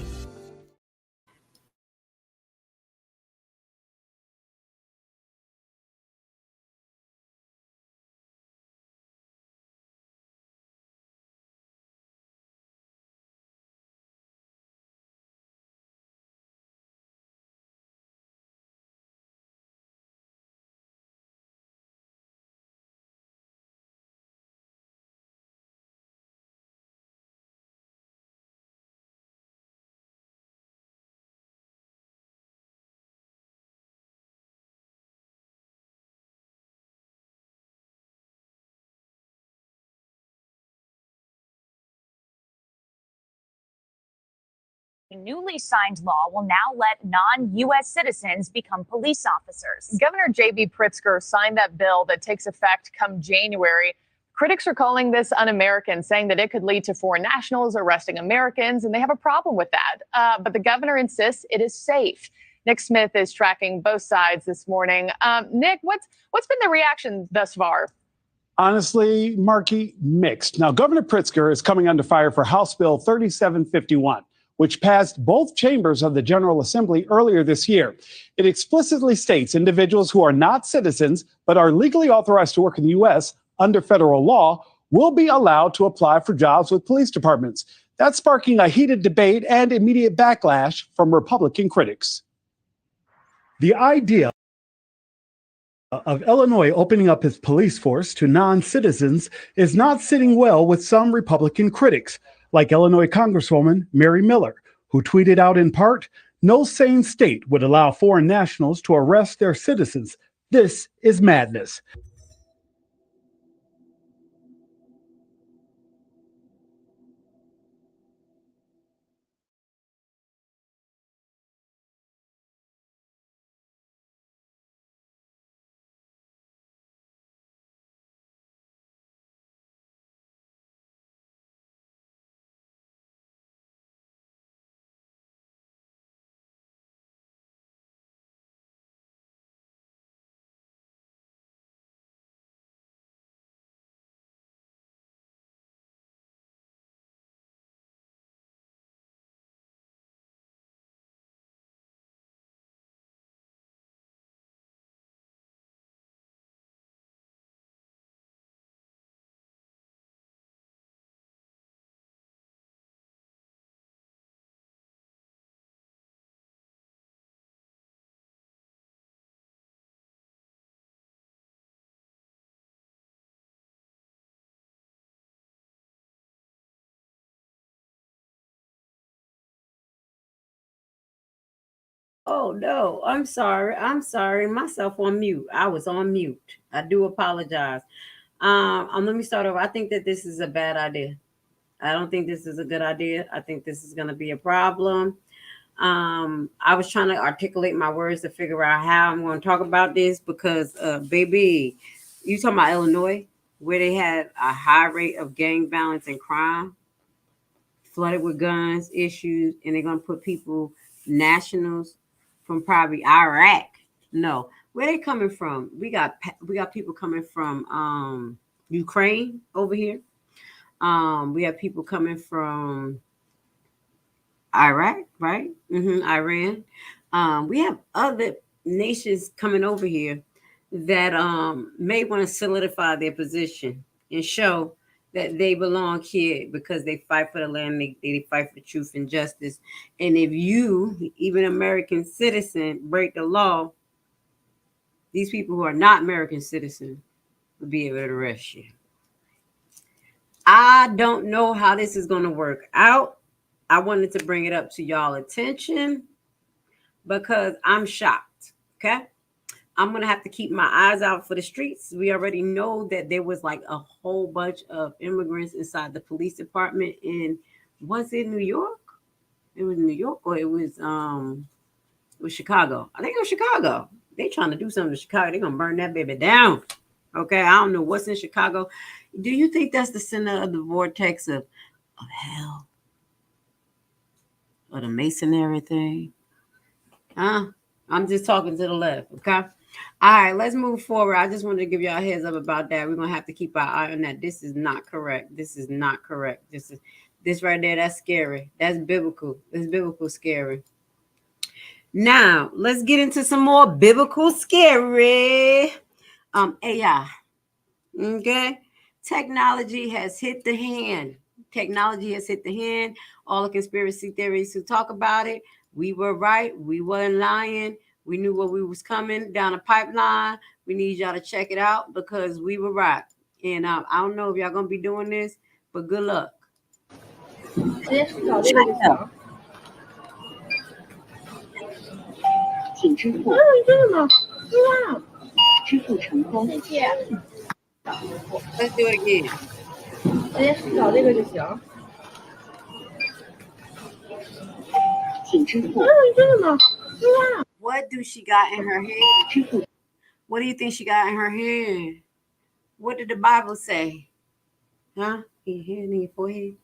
A newly signed law will now let non-U.S. citizens become police officers. Governor J.B. Pritzker signed that bill that takes effect come January. Critics are calling this un-American, saying that it could lead to foreign nationals arresting Americans, and they have a problem with that. But the governor insists it is safe. Nick Smith is tracking both sides this morning. Nick, what's been the reaction thus far? Honestly, Markey, mixed. Now, Governor Pritzker is coming under fire for House Bill 3751, which passed both chambers of the General Assembly earlier this year. It explicitly states individuals who are not citizens but are legally authorized to work in the U.S. under federal law will be allowed to apply for jobs with police departments. That's sparking a heated debate and immediate backlash from Republican critics. The idea of Illinois opening up its police force to non-citizens is not sitting well with some Republican critics, like Illinois Congresswoman Mary Miller, who tweeted out in part, "No sane state would allow foreign nationals to arrest their citizens. This is madness." Oh no, I'm sorry. I'm sorry. Myself on mute. I was on mute. I do apologize. Let me start over. I think that this is a bad idea. I don't think this is a good idea. I think this is going to be a problem. I was trying to articulate my words to figure out how I'm going to talk about this because, baby, you talking about Illinois, where they had a high rate of gang violence and crime, flooded with guns, issues, and they're going to put people, nationals from probably Iraq. No, where they coming from? We got people coming from Ukraine over here. We have people coming from Iraq, right? Iran. We have other nations coming over here that may want to solidify their position and show that they belong here because they fight for the land, they fight for truth and justice. And if you, even American citizen, break the law, these people who are not American citizens will be able to arrest you. I don't know how this is going to work out. I wanted to bring it up to y'all attention because I'm shocked. Okay. I'm going to have to keep my eyes out for the streets. We already know that there was like a whole bunch of immigrants inside the police department in, was it New York? It was New York or it was Chicago. I think it was Chicago. They trying to do something to Chicago. They're going to burn that baby down. Okay. I don't know what's in Chicago. Do you think that's the center of the vortex of hell? Or the masonry thing? I'm just talking to the left. Okay. All right, let's move forward. I just wanted to give y'all a heads up about that. We're gonna have to keep our eye on that. This is not correct. This is not correct. This right there. That's scary. That's biblical. That's biblical scary. Now let's get into some more biblical scary. AI. Okay. Technology has hit the hand. Technology has hit the hand. All the conspiracy theories who talk about it, we were right. We weren't lying. We knew what we was coming down the pipeline. We need y'all to check it out because we were right. And I don't know if y'all gonna be doing this, but good luck. Let's do it again. 直接找这个就行。What do she got in her hand? What do you think she got in her hand? What did the Bible say? Huh? In your hand, in your forehead?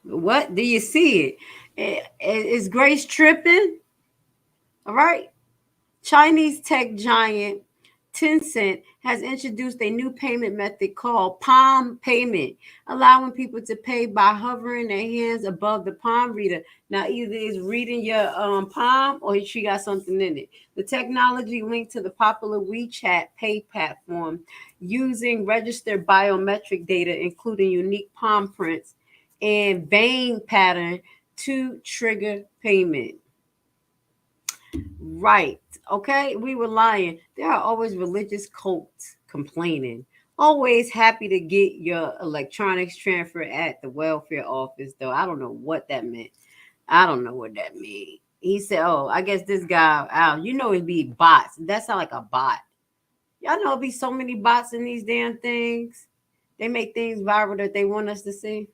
What? Do you see it? Is Grace tripping? All right. Chinese tech giant Tencent has introduced a new payment method called palm payment, allowing people to pay by hovering their hands above the palm reader. Now, either it's reading your palm or she got something in it. The technology linked to the popular WeChat Pay platform using registered biometric data, including unique palm prints and vein pattern to trigger payment. Right. Okay. We were lying. There are always religious cults complaining. Always happy to get your electronics transferred at the welfare office, though. I don't know what that meant. I don't know what that means. He said, oh, I guess this guy, you know, it'd be bots. That sound like a bot. Y'all know it'd be so many bots in these damn things. They make things viral that they want us to see.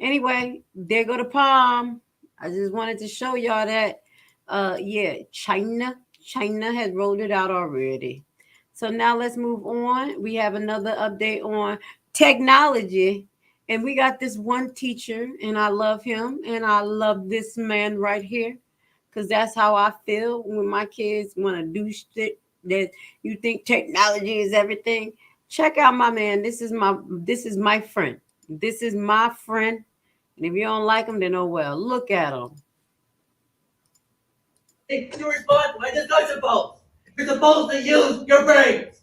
Anyway, there go the palm. I just wanted to show y'all that. Yeah, China has rolled it out already. So now let's move on. We have another update on technology, and we got this one teacher, and I love him, and I love this man right here, because that's how I feel when my kids want to do shit that you think technology is everything. Check out my man. This is my friend. This is my friend. And if you don't like him, then oh well. Look at him. To respond to discussion. You're supposed to use your brains.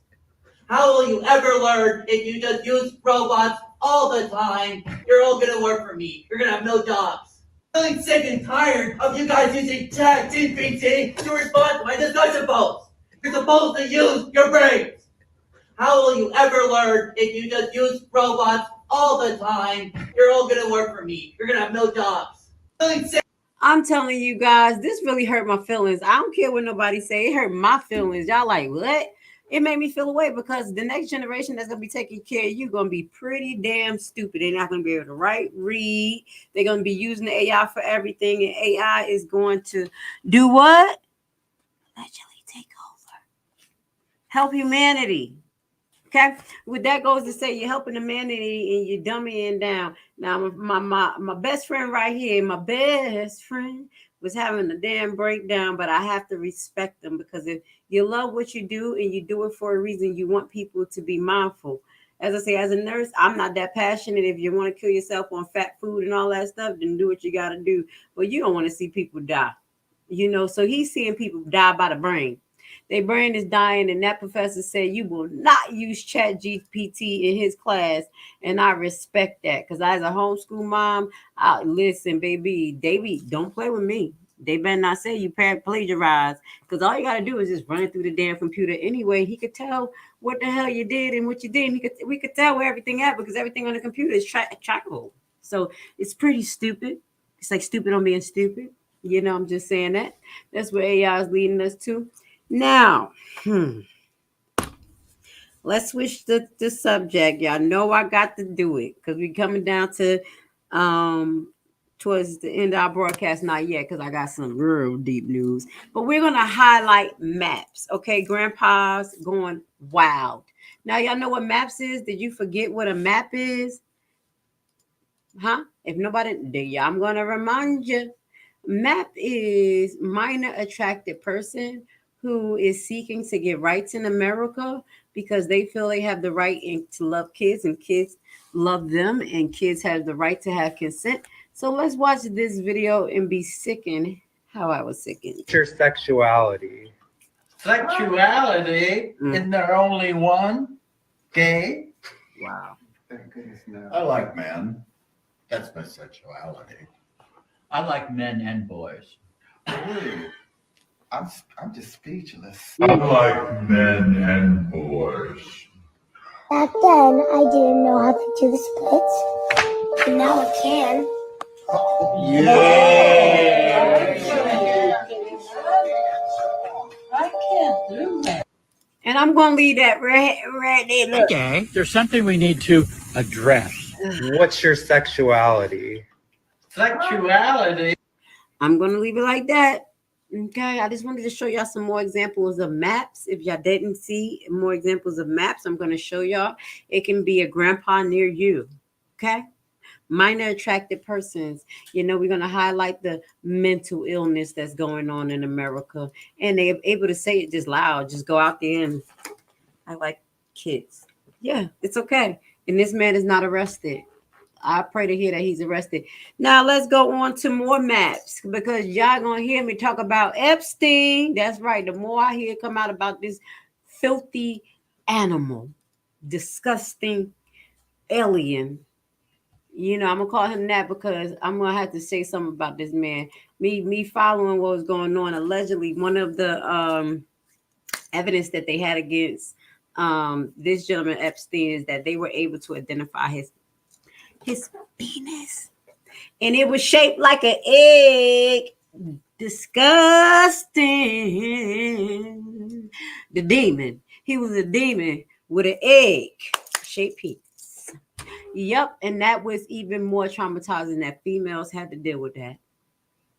How will you ever learn if you just use robots all the time? You're all gonna work for me. You're gonna have no jobs. I'm really sick and tired of you guys using ChatGPT to respond to my discussion posts. You're supposed to use your brains. How will you ever learn if you just use robots all the time? You're all gonna work for me. You're gonna have no jobs. I'm really sick. I'm telling you guys, this really hurt my feelings. I don't care what nobody say. It hurt my feelings. Y'all like, what? It made me feel away because the next generation that's going to be taking care of you going to be pretty damn stupid. They're not going to be able to write, read. They're going to be using the AI for everything. And AI is going to do what? Allegedly take over. Help humanity. Okay, with that goes to say you're helping humanity and you're dummying down. Now, my best friend right here, my best friend was having a damn breakdown, but I have to respect them because if you love what you do and you do it for a reason, you want people to be mindful. As I say, as a nurse, I'm not that passionate. If you want to kill yourself on fat food and all that stuff, then do what you got to do. But you don't want to see people die, you know. So he's seeing people die by the brain. Their brain is dying, and that professor said you will not use ChatGPT in his class, and I respect that because as a homeschool mom, listen, baby, don't play with me. They better not say you plagiarize because all you got to do is just run it through the damn computer. Anyway, he could tell what the hell you did and what you did. We could tell where everything at because everything on the computer is trackable. So it's pretty stupid. It's like stupid on being stupid. You know, I'm just saying that. That's where AI is leading us to. Now, let's switch the subject. Y'all know I got to do it because we're coming down to towards the end of our broadcast. Not yet because I got some real deep news. But we're going to highlight maps. Okay, Grandpa's going wild. Now, y'all know what maps is? Did you forget what a map is? Huh? If nobody did, I'm going to remind you. MAP is minor attracted person who is seeking to get rights in America because they feel they have the right to love kids and kids love them and kids have the right to have consent. So let's watch this video and be sickened how I was sickened. Your sexuality. Sexuality? Isn't there only one? Gay? Wow. Thank goodness no. I like men. That's my sexuality. I like men and boys. Ooh. I'm just speechless. I like men and boys. Back then, I didn't know how to do the splits, but now I can. Yeah. I can't do that. And I'm going to leave that right there. Okay, there's something we need to address. What's your sexuality? Sexuality. I'm going to leave it like that. Okay, I just wanted to show y'all some more examples of maps. If y'all didn't see more examples of maps, I'm going to show y'all. It can be a grandpa near you. Okay, minor attracted persons. You know, we're going to highlight the mental illness that's going on in America, and they're able to say it just loud. Just go out there and I like kids. Yeah, it's okay. And this man is not arrested. I pray to hear that he's arrested. Now let's go on to more maps because y'all gonna hear me talk about Epstein. That's right. The more I hear come out about this filthy animal, disgusting alien, you know, I'm gonna call him that because I'm gonna have to say something about this man. Me following what was going on. Allegedly, one of the evidence that they had against this gentleman Epstein is that they were able to identify his penis, and it was shaped like an egg. Disgusting. The demon. He was a demon with an egg shaped penis. Yep, and that was even more traumatizing that females had to deal with that.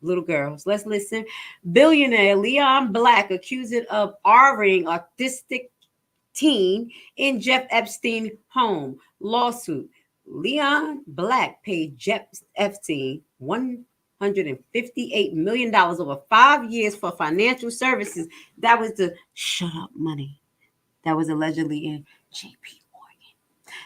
Little girls. Let's listen. Billionaire Leon Black accused of R-ing autistic teen in Jeff Epstein home. Lawsuit. Leon Black paid Jeff Epstein $158 million over 5 years for financial services. That was the shut up money that was allegedly in JP Morgan.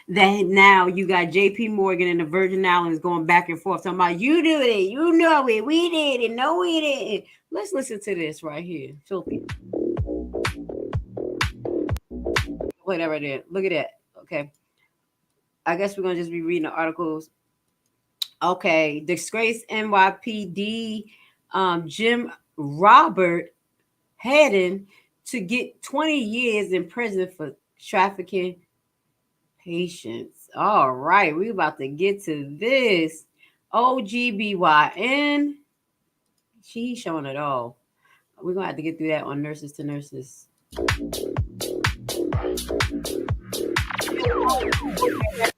That now you got JP Morgan and the Virgin Islands going back and forth talking about you do it, you know it, we did it, no we didn't. Let's listen to this right here. Filthy. Whatever it is. Look at that. Okay. I guess we're going to just be reading the articles. Okay. Disgraced NYPD Jim Robert Haddon to get 20 years in prison for trafficking patients. All right. We're about to get to this. OGBYN. She's showing it all. We're going to have to get through that on Nurses to Nurses.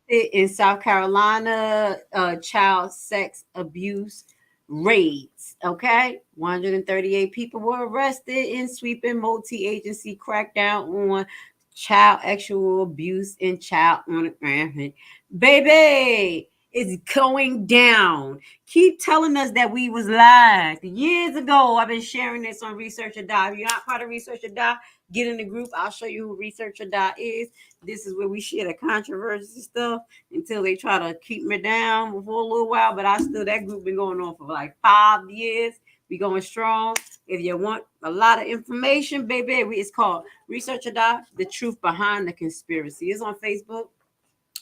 In South Carolina, child sex abuse raids. Okay, 138 people were arrested in sweeping multi-agency crackdown on child sexual abuse and child entrapment. Baby, it's going down. Keep telling us that we was lied. Years ago, I've been sharing this on Research or Die. If you're not part of Research or Die, get in the group. I'll show you who Research or Die is. This is where we share the controversy stuff until they try to keep me down for a little while. But that group been going on for like 5 years. We going strong. If you want a lot of information, baby, it's called Research or Die, The Truth Behind the Conspiracy. It's on Facebook.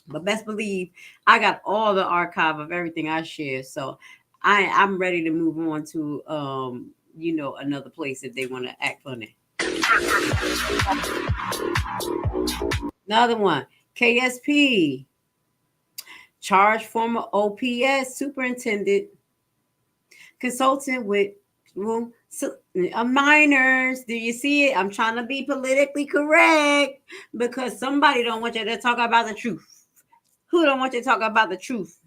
But best believe I got all the archive of everything I share. So I'm ready to move on to another place if they want to act funny. Another one. KSP. Charged former OPS superintendent consultant with minors. Do you see it? I'm trying to be politically correct because somebody don't want you to talk about the truth. Who don't want you to talk about the truth?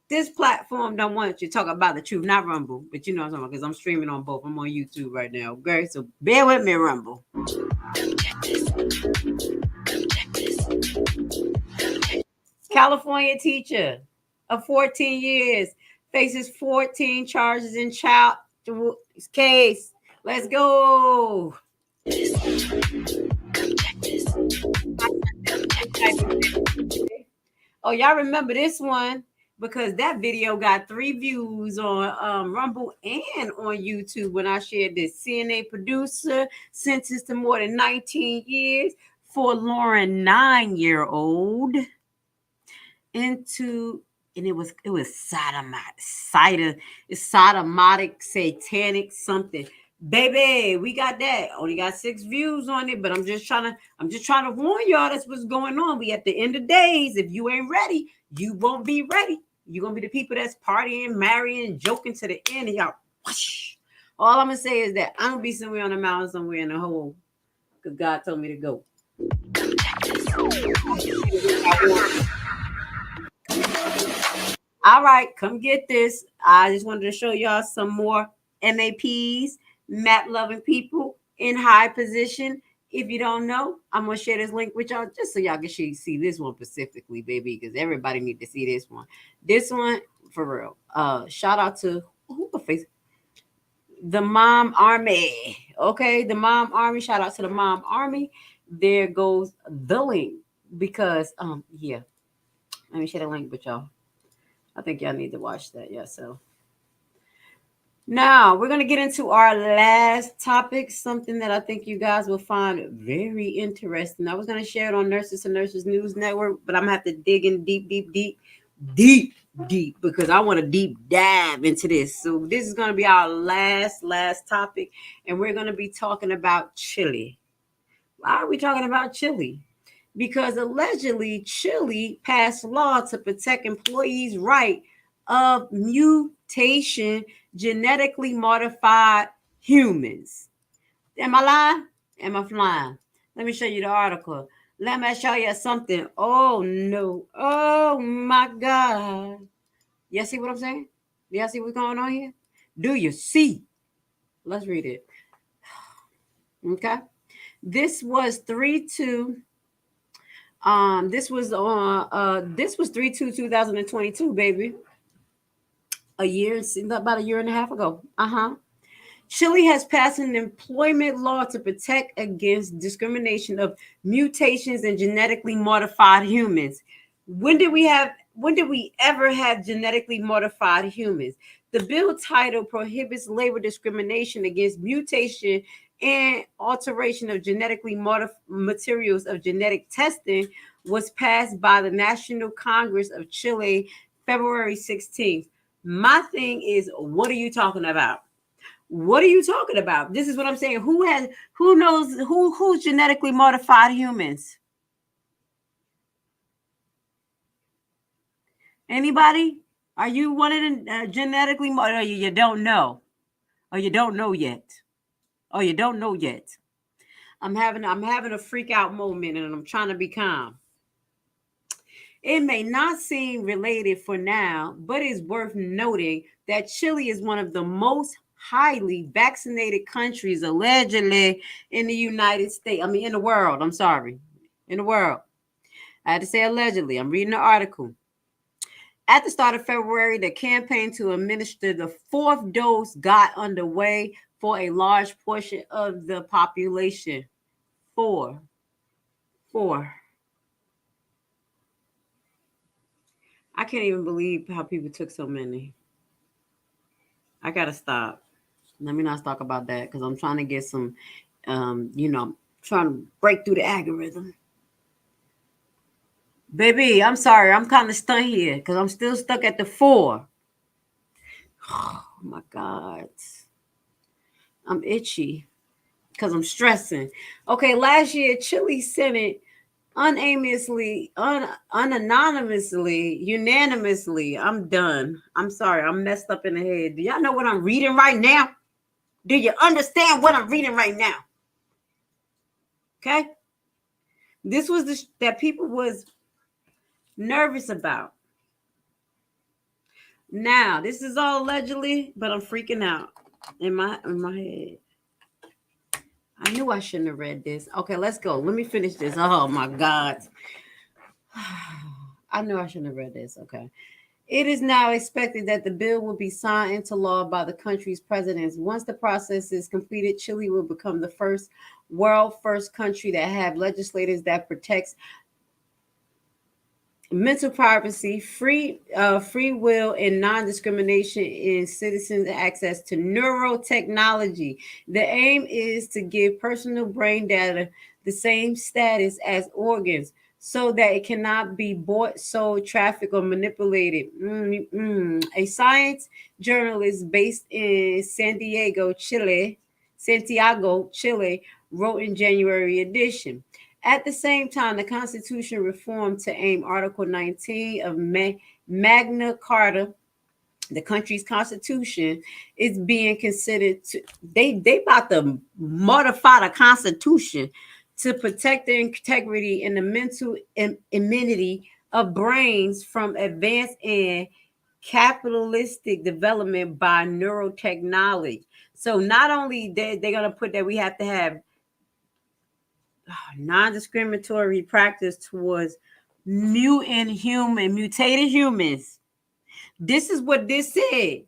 This platform don't want you to talk about the truth, not Rumble, but you know what I'm talking about because I'm streaming on both. I'm on YouTube right now, okay? So bear with me, Rumble. California teacher of 14 years faces 14 charges in child case. Let's go. Oh, y'all remember this one because that video got 3 views on Rumble and on YouTube when I shared this. CNA producer sentenced to more than 19 years for Lauren 9-year-old into, and it was sodomatic, satanic something. Baby, we got that. Only got 6 views on it, but I'm just trying to warn y'all that's what's going on. We at the end of days. If you ain't ready, you won't be ready. You're gonna be the people that's partying, marrying, joking to the end, and y'all whoosh. All I'm gonna say is that I'm gonna be somewhere on the mountain, somewhere in the hole, because God told me to go. All right, come get this. I just wanted to show y'all some more MAPs, map loving people in high position. If you don't know, I'm gonna share this link with y'all just so y'all can see this one specifically, baby, because everybody need to see this one. This one for real. Shout out to who the face the Mom Army. Okay, the Mom Army. Shout out to the Mom Army. There goes the link because yeah. Let me share the link with y'all. I think y'all need to watch that yourself. Now we're gonna get into our last topic, something that I think you guys will find very interesting. I was gonna share it on Nurses and Nurses News Network, but I'm gonna have to dig in deep because I want to deep dive into this. So this is gonna be our last topic, and we're gonna be talking about Chile. Why are we talking about Chile? Because allegedly Chile passed law to protect employees' right of mutation genetically modified humans. Am I lying? Am I flying? Let me show you the article. Let me show you something. Oh no. Oh my God. You see what I'm saying? Do y'all see what's going on here? Do you see? Let's read it. Okay. This was 3-2. This was 3/2/2022, baby. About a year and a half ago. Chile has passed an employment law to protect against discrimination of mutations in genetically modified humans. When did we ever have genetically modified humans? The bill title prohibits labor discrimination against mutation and alteration of genetically modified materials of genetic testing was passed by the National Congress of Chile February 16th. My thing is, what are you talking about? What are you talking about? This is what I'm saying. Who's genetically modified humans? Anybody? Are you one of the genetically modified? Or you don't know? Or you don't know yet? Or you don't know yet? I'm having a freak out moment and I'm trying to be calm. It may not seem related for now, but it's worth noting that Chile is one of the most highly vaccinated countries allegedly in the United States. I mean, in the world. I'm sorry. In the world. I had to say allegedly. I'm reading the article. At the start of February, the campaign to administer the fourth dose got underway for a large portion of the population. Four. I can't even believe how people took so many. I gotta stop. Let me not talk about that because I'm trying to get some, trying to break through the algorithm. Baby, I'm sorry. I'm kind of stunned here because I'm still stuck at the 4. Oh my God. I'm itchy because I'm stressing. Okay, last year, Chile Senate unanimously, unanimously, I'm done. I'm sorry. I'm messed up in the head. Do y'all know what I'm reading right now? Do you understand what I'm reading right now? Okay. This was that people was nervous about. Now, this is all allegedly, but I'm freaking out in my head. I knew I shouldn't have read this. Okay, let's go. Let me finish this. Oh my God. I knew I shouldn't have read this. Okay. It is now expected that the bill will be signed into law by the country's presidents. Once the process is completed, Chile will become the first country that have legislators that protects mental privacy, free will, and non-discrimination in citizens' access to neurotechnology. The aim is to give personal brain data the same status as organs, so that it cannot be bought, sold, trafficked, or manipulated. A science journalist based in Santiago, Chile, wrote in January edition. At the same time, the Constitution reform to aim Article 19 of Magna Carta, the country's constitution, is being considered to they about to modify the Constitution to protect the integrity and the mental immunity of brains from advanced and capitalistic development by neurotechnology. So not only they're going to put that we have to have non-discriminatory practice towards mutated humans. This is what this said.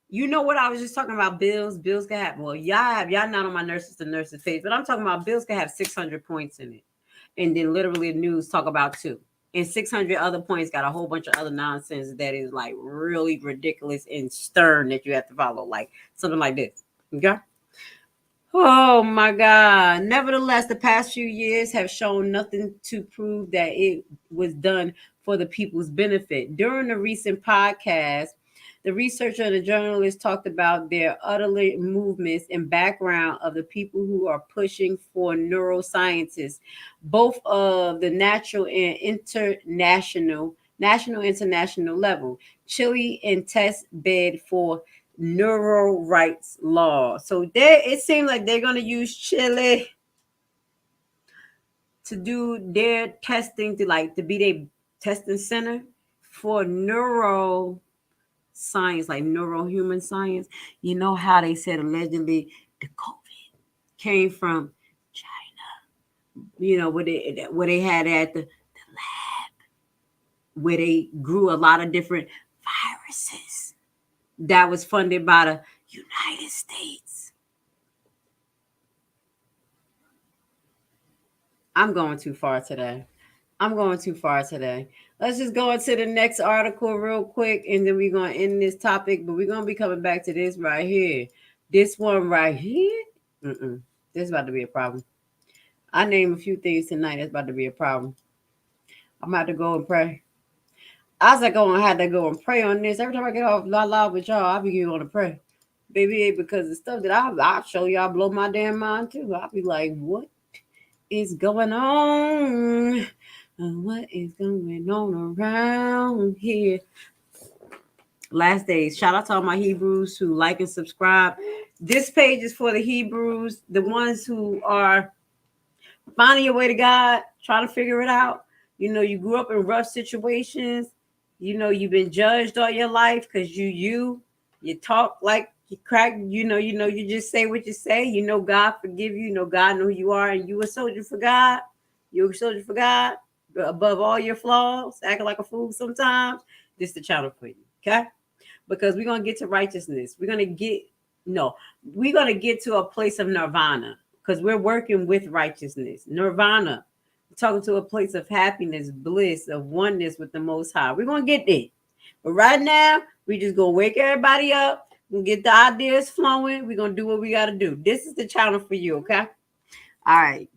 You know what I was just talking about? Bills can have, well, y'all not on my nurses to nurses page, but I'm talking about bills can have 600 points in it. And then literally the news talk about 2. And 600 other points got a whole bunch of other nonsense that is like really ridiculous and stern that you have to follow, like something like this. Okay. Oh my God. Nevertheless, the past few years have shown nothing to prove that it was done for the people's benefit. During the recent podcast, the researcher and the journalist talked about their utterly movements and background of the people who are pushing for neurosciences, both of the national international level. Chile and test bed for neural rights law. So there, it seems like they're going to use Chile to do their testing to be their testing center for neuro science, like neurohuman science. You know how they said allegedly the COVID came from China. You know, where they had at the lab where they grew a lot of different viruses that was funded by the United States. I'm going too far today. Let's just go into the next article real quick, and then we're going to end this topic, but we're going to be coming back to this right here. This one right here. This is about to be a problem. I name a few things tonight. It's about to be a problem. I'm about to go and pray. I was like, I had to go and pray on this. Every time I get off live with y'all, I be going to pray. Baby, because the stuff that I'll show y'all blow my damn mind too. I'll be like, what is going on? What is going on around here? Last days. Shout out to all my Hebrews who like and subscribe. This page is for the Hebrews, the ones who are finding your way to God, trying to figure it out. You know, you grew up in rough situations. You know, you've been judged all your life because you talk like you crack. You just say what you say. You know, God forgive you. You know, God know who you are, and you a soldier for God. You're a soldier for God. Above all your flaws, acting like a fool sometimes. This is the channel for you, okay? Because we're gonna get to righteousness. We're gonna get to a place of nirvana because we're working with righteousness. Nirvana. We're talking to a place of happiness, bliss, of oneness with the Most High. We're gonna get there. But right now, we just gonna wake everybody up. We'll get the ideas flowing. We're gonna do what we gotta do. This is the channel for you, okay? All right.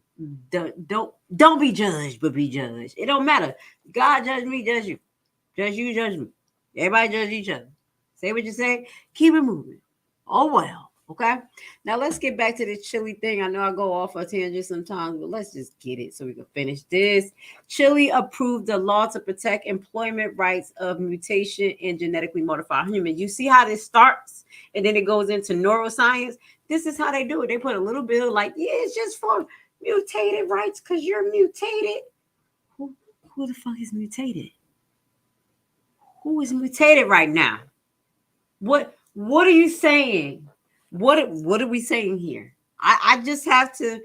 Don't be judged, but be judged. It don't matter. God judge me, judge you. Judge you, judge me. Everybody judge each other. Say what you say. Keep it moving. Oh, well. Okay. Now let's get back to this Chile thing. I know I go off a tangent sometimes, but let's just get it so we can finish this. Chile approved the law to protect employment rights of mutation in genetically modified humans. You see how this starts and then it goes into neuroscience. This is how they do it. They put a little bill like, yeah, it's just for mutated rights because you're mutated. Who the fuck is mutated? Who is mutated right now? What are you saying? What are we saying here? I just have to.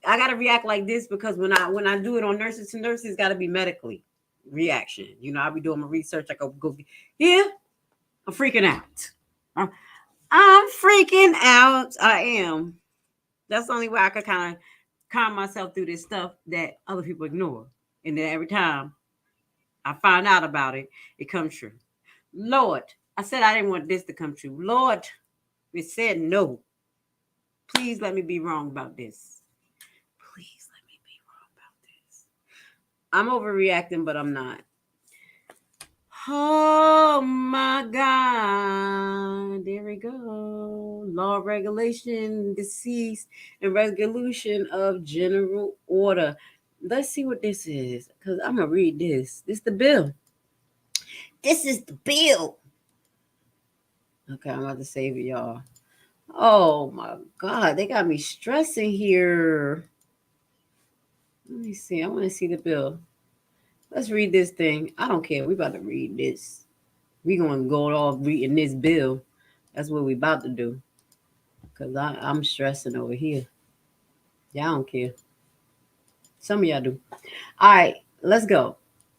I gotta react like this because when I do it on nurses to nurses, it's gotta be medically reaction. You know, I'll be doing my research. I go yeah, I'm freaking out. I'm freaking out. I am. That's the only way I could kind of calm myself through this stuff that other people ignore. And then every time I find out about it, it comes true. Lord, I said I didn't want this to come true. Lord, it said no. Please let me be wrong about this. Please let me be wrong about this. I'm overreacting, but I'm not. Oh my God. There we go. Law, regulation, decease, and resolution of general order. Let's see what this is. Because I'm going to read this. This is the bill. This is the bill. Okay, I'm about to save it, y'all. Oh my God. They got me stressing here. Let me see. I want to see the bill. Let's read this thing. I don't care. We about to read this. We gonna go off reading this bill. That's what we about to do. Cause I'm stressing over here. Y'all don't care. Some of y'all do. All right, let's go.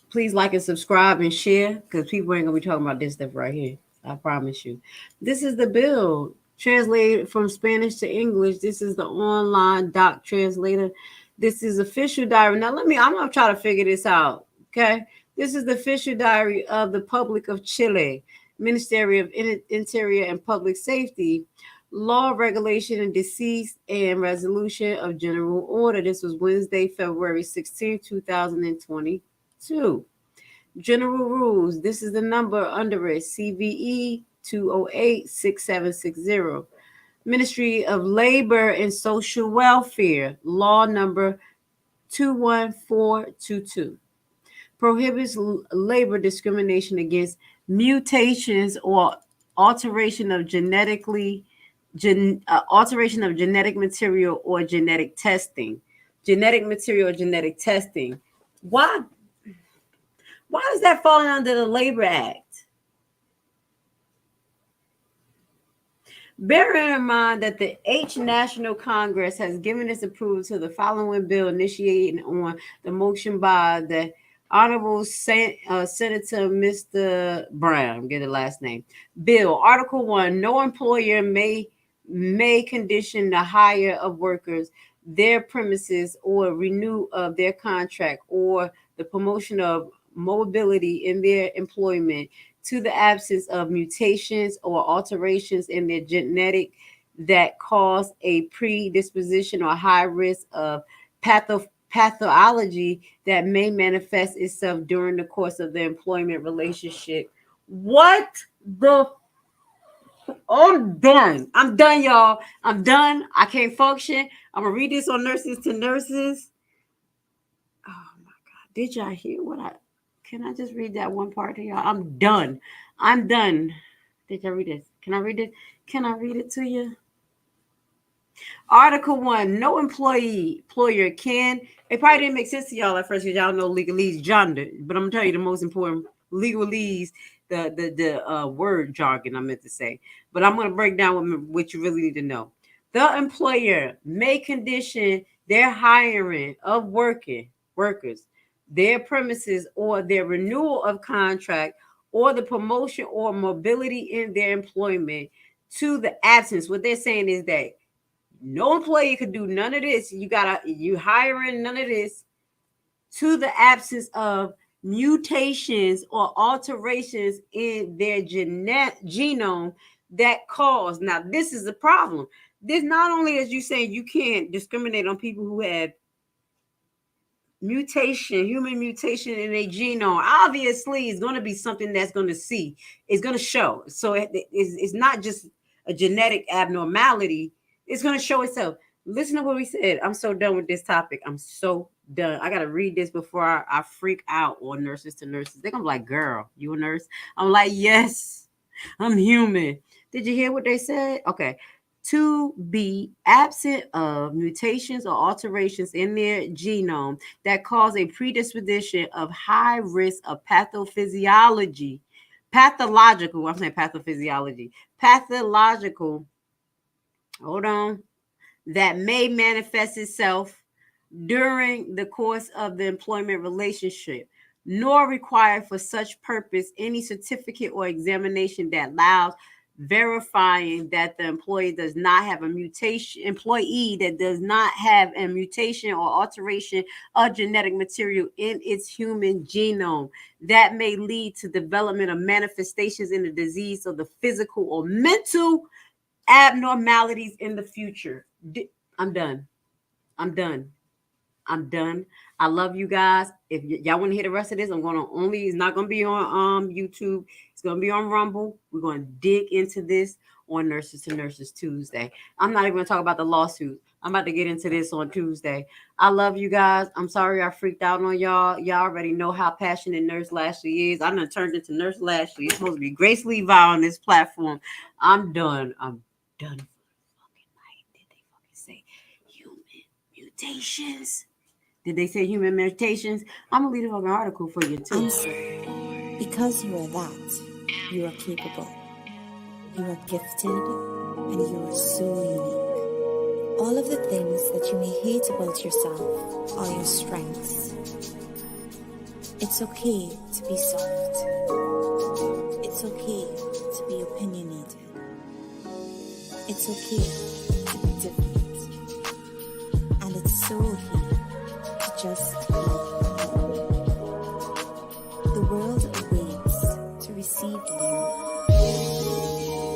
Please like and subscribe and share because people ain't gonna be talking about this stuff right here. I promise you. This is the bill translated from Spanish to English. This is the online doc translator. This is official diary. Now I'm gonna try to figure this out. Okay. This is the official diary of the Republic of Chile, Ministry of Interior and Public Safety. Law, regulation, and decease and resolution of general order. This was Wednesday, February 16, 2022. General rules. This is the number under it, CVE 208-6760. Ministry of Labor and Social Welfare, law number 21422. Prohibits labor discrimination against mutations or alteration of genetic material or genetic testing. Genetic material or genetic testing. Why is that falling under the Labor Act? Bear in mind that the H National Congress has given its approval to the following bill initiated on the motion by the Honorable Senator Mr. Brown, get the last name. Bill, Article 1, no employer may condition the hire of workers, their premises, or renew of their contract, or the promotion of mobility in their employment to the absence of mutations or alterations in their genetic that cause a predisposition or high risk of pathology that may manifest itself during the course of the employment relationship. What the? I'm done. I'm done, y'all. I'm done. I can't function. I'm going to read this on Nurses to Nurses. Oh, my God. Did y'all hear what Can I just read that one part to y'all? I'm done. I'm done. Did y'all read this? Can I read it? Can I read it to you? Article 1, no employer can. It probably didn't make sense to y'all at first because y'all know legalese gender, but I'm going to tell you the most important legalese, the word jargon I meant to say. But I'm going to break down what you really need to know. The employer may condition their hiring of workers, their premises, or their renewal of contract, or the promotion or mobility in their employment to the absence. What they're saying is that no employee could do none of this. You hiring none of this to the absence of mutations or alterations in their genome that cause. Now, this is a problem. This not only as you saying you can't discriminate on people who have human mutation in a genome. Obviously, it's going to be something that's going to it's going to show. So it's not just a genetic abnormality. It's going to show itself. Listen to what we said. I'm so done with this topic. I'm so done. I got to read this before I freak out on Nurses to Nurses. They're going to be like, girl, you a nurse? I'm like, yes, I'm human. Did you hear what they said? Okay. To be absent of mutations or alterations in their genome that cause a predisposition of high risk of pathological, hold on, that may manifest itself during the course of the employment relationship, nor require for such purpose any certificate or examination that allows verifying that the employee does not have a mutation or alteration of genetic material in its human genome that may lead to development of manifestations in the disease of the physical or mental abnormalities in the future. I'm done. I love you guys. If y'all want to hear the rest of this, it's not going to be on YouTube. It's going to be on Rumble. We're going to dig into this on Nurses to Nurses Tuesday. I'm not even going to talk about the lawsuit. I'm about to get into this on Tuesday. I love you guys. I'm sorry I freaked out on y'all. Y'all already know how passionate Nurse Lashley is. I'm done turned into Nurse Lashley. It's supposed to be Grace Levi on this platform. I'm done. I'm done. Did they fucking say human mutations? Did they say human mutations? I'm gonna leave a fucking article for you too. I'm sorry, because you are that. You are capable. You are gifted, and you are so unique. All of the things that you may hate about yourself are your strengths. It's okay to be soft. It's okay to be opinionated. It's okay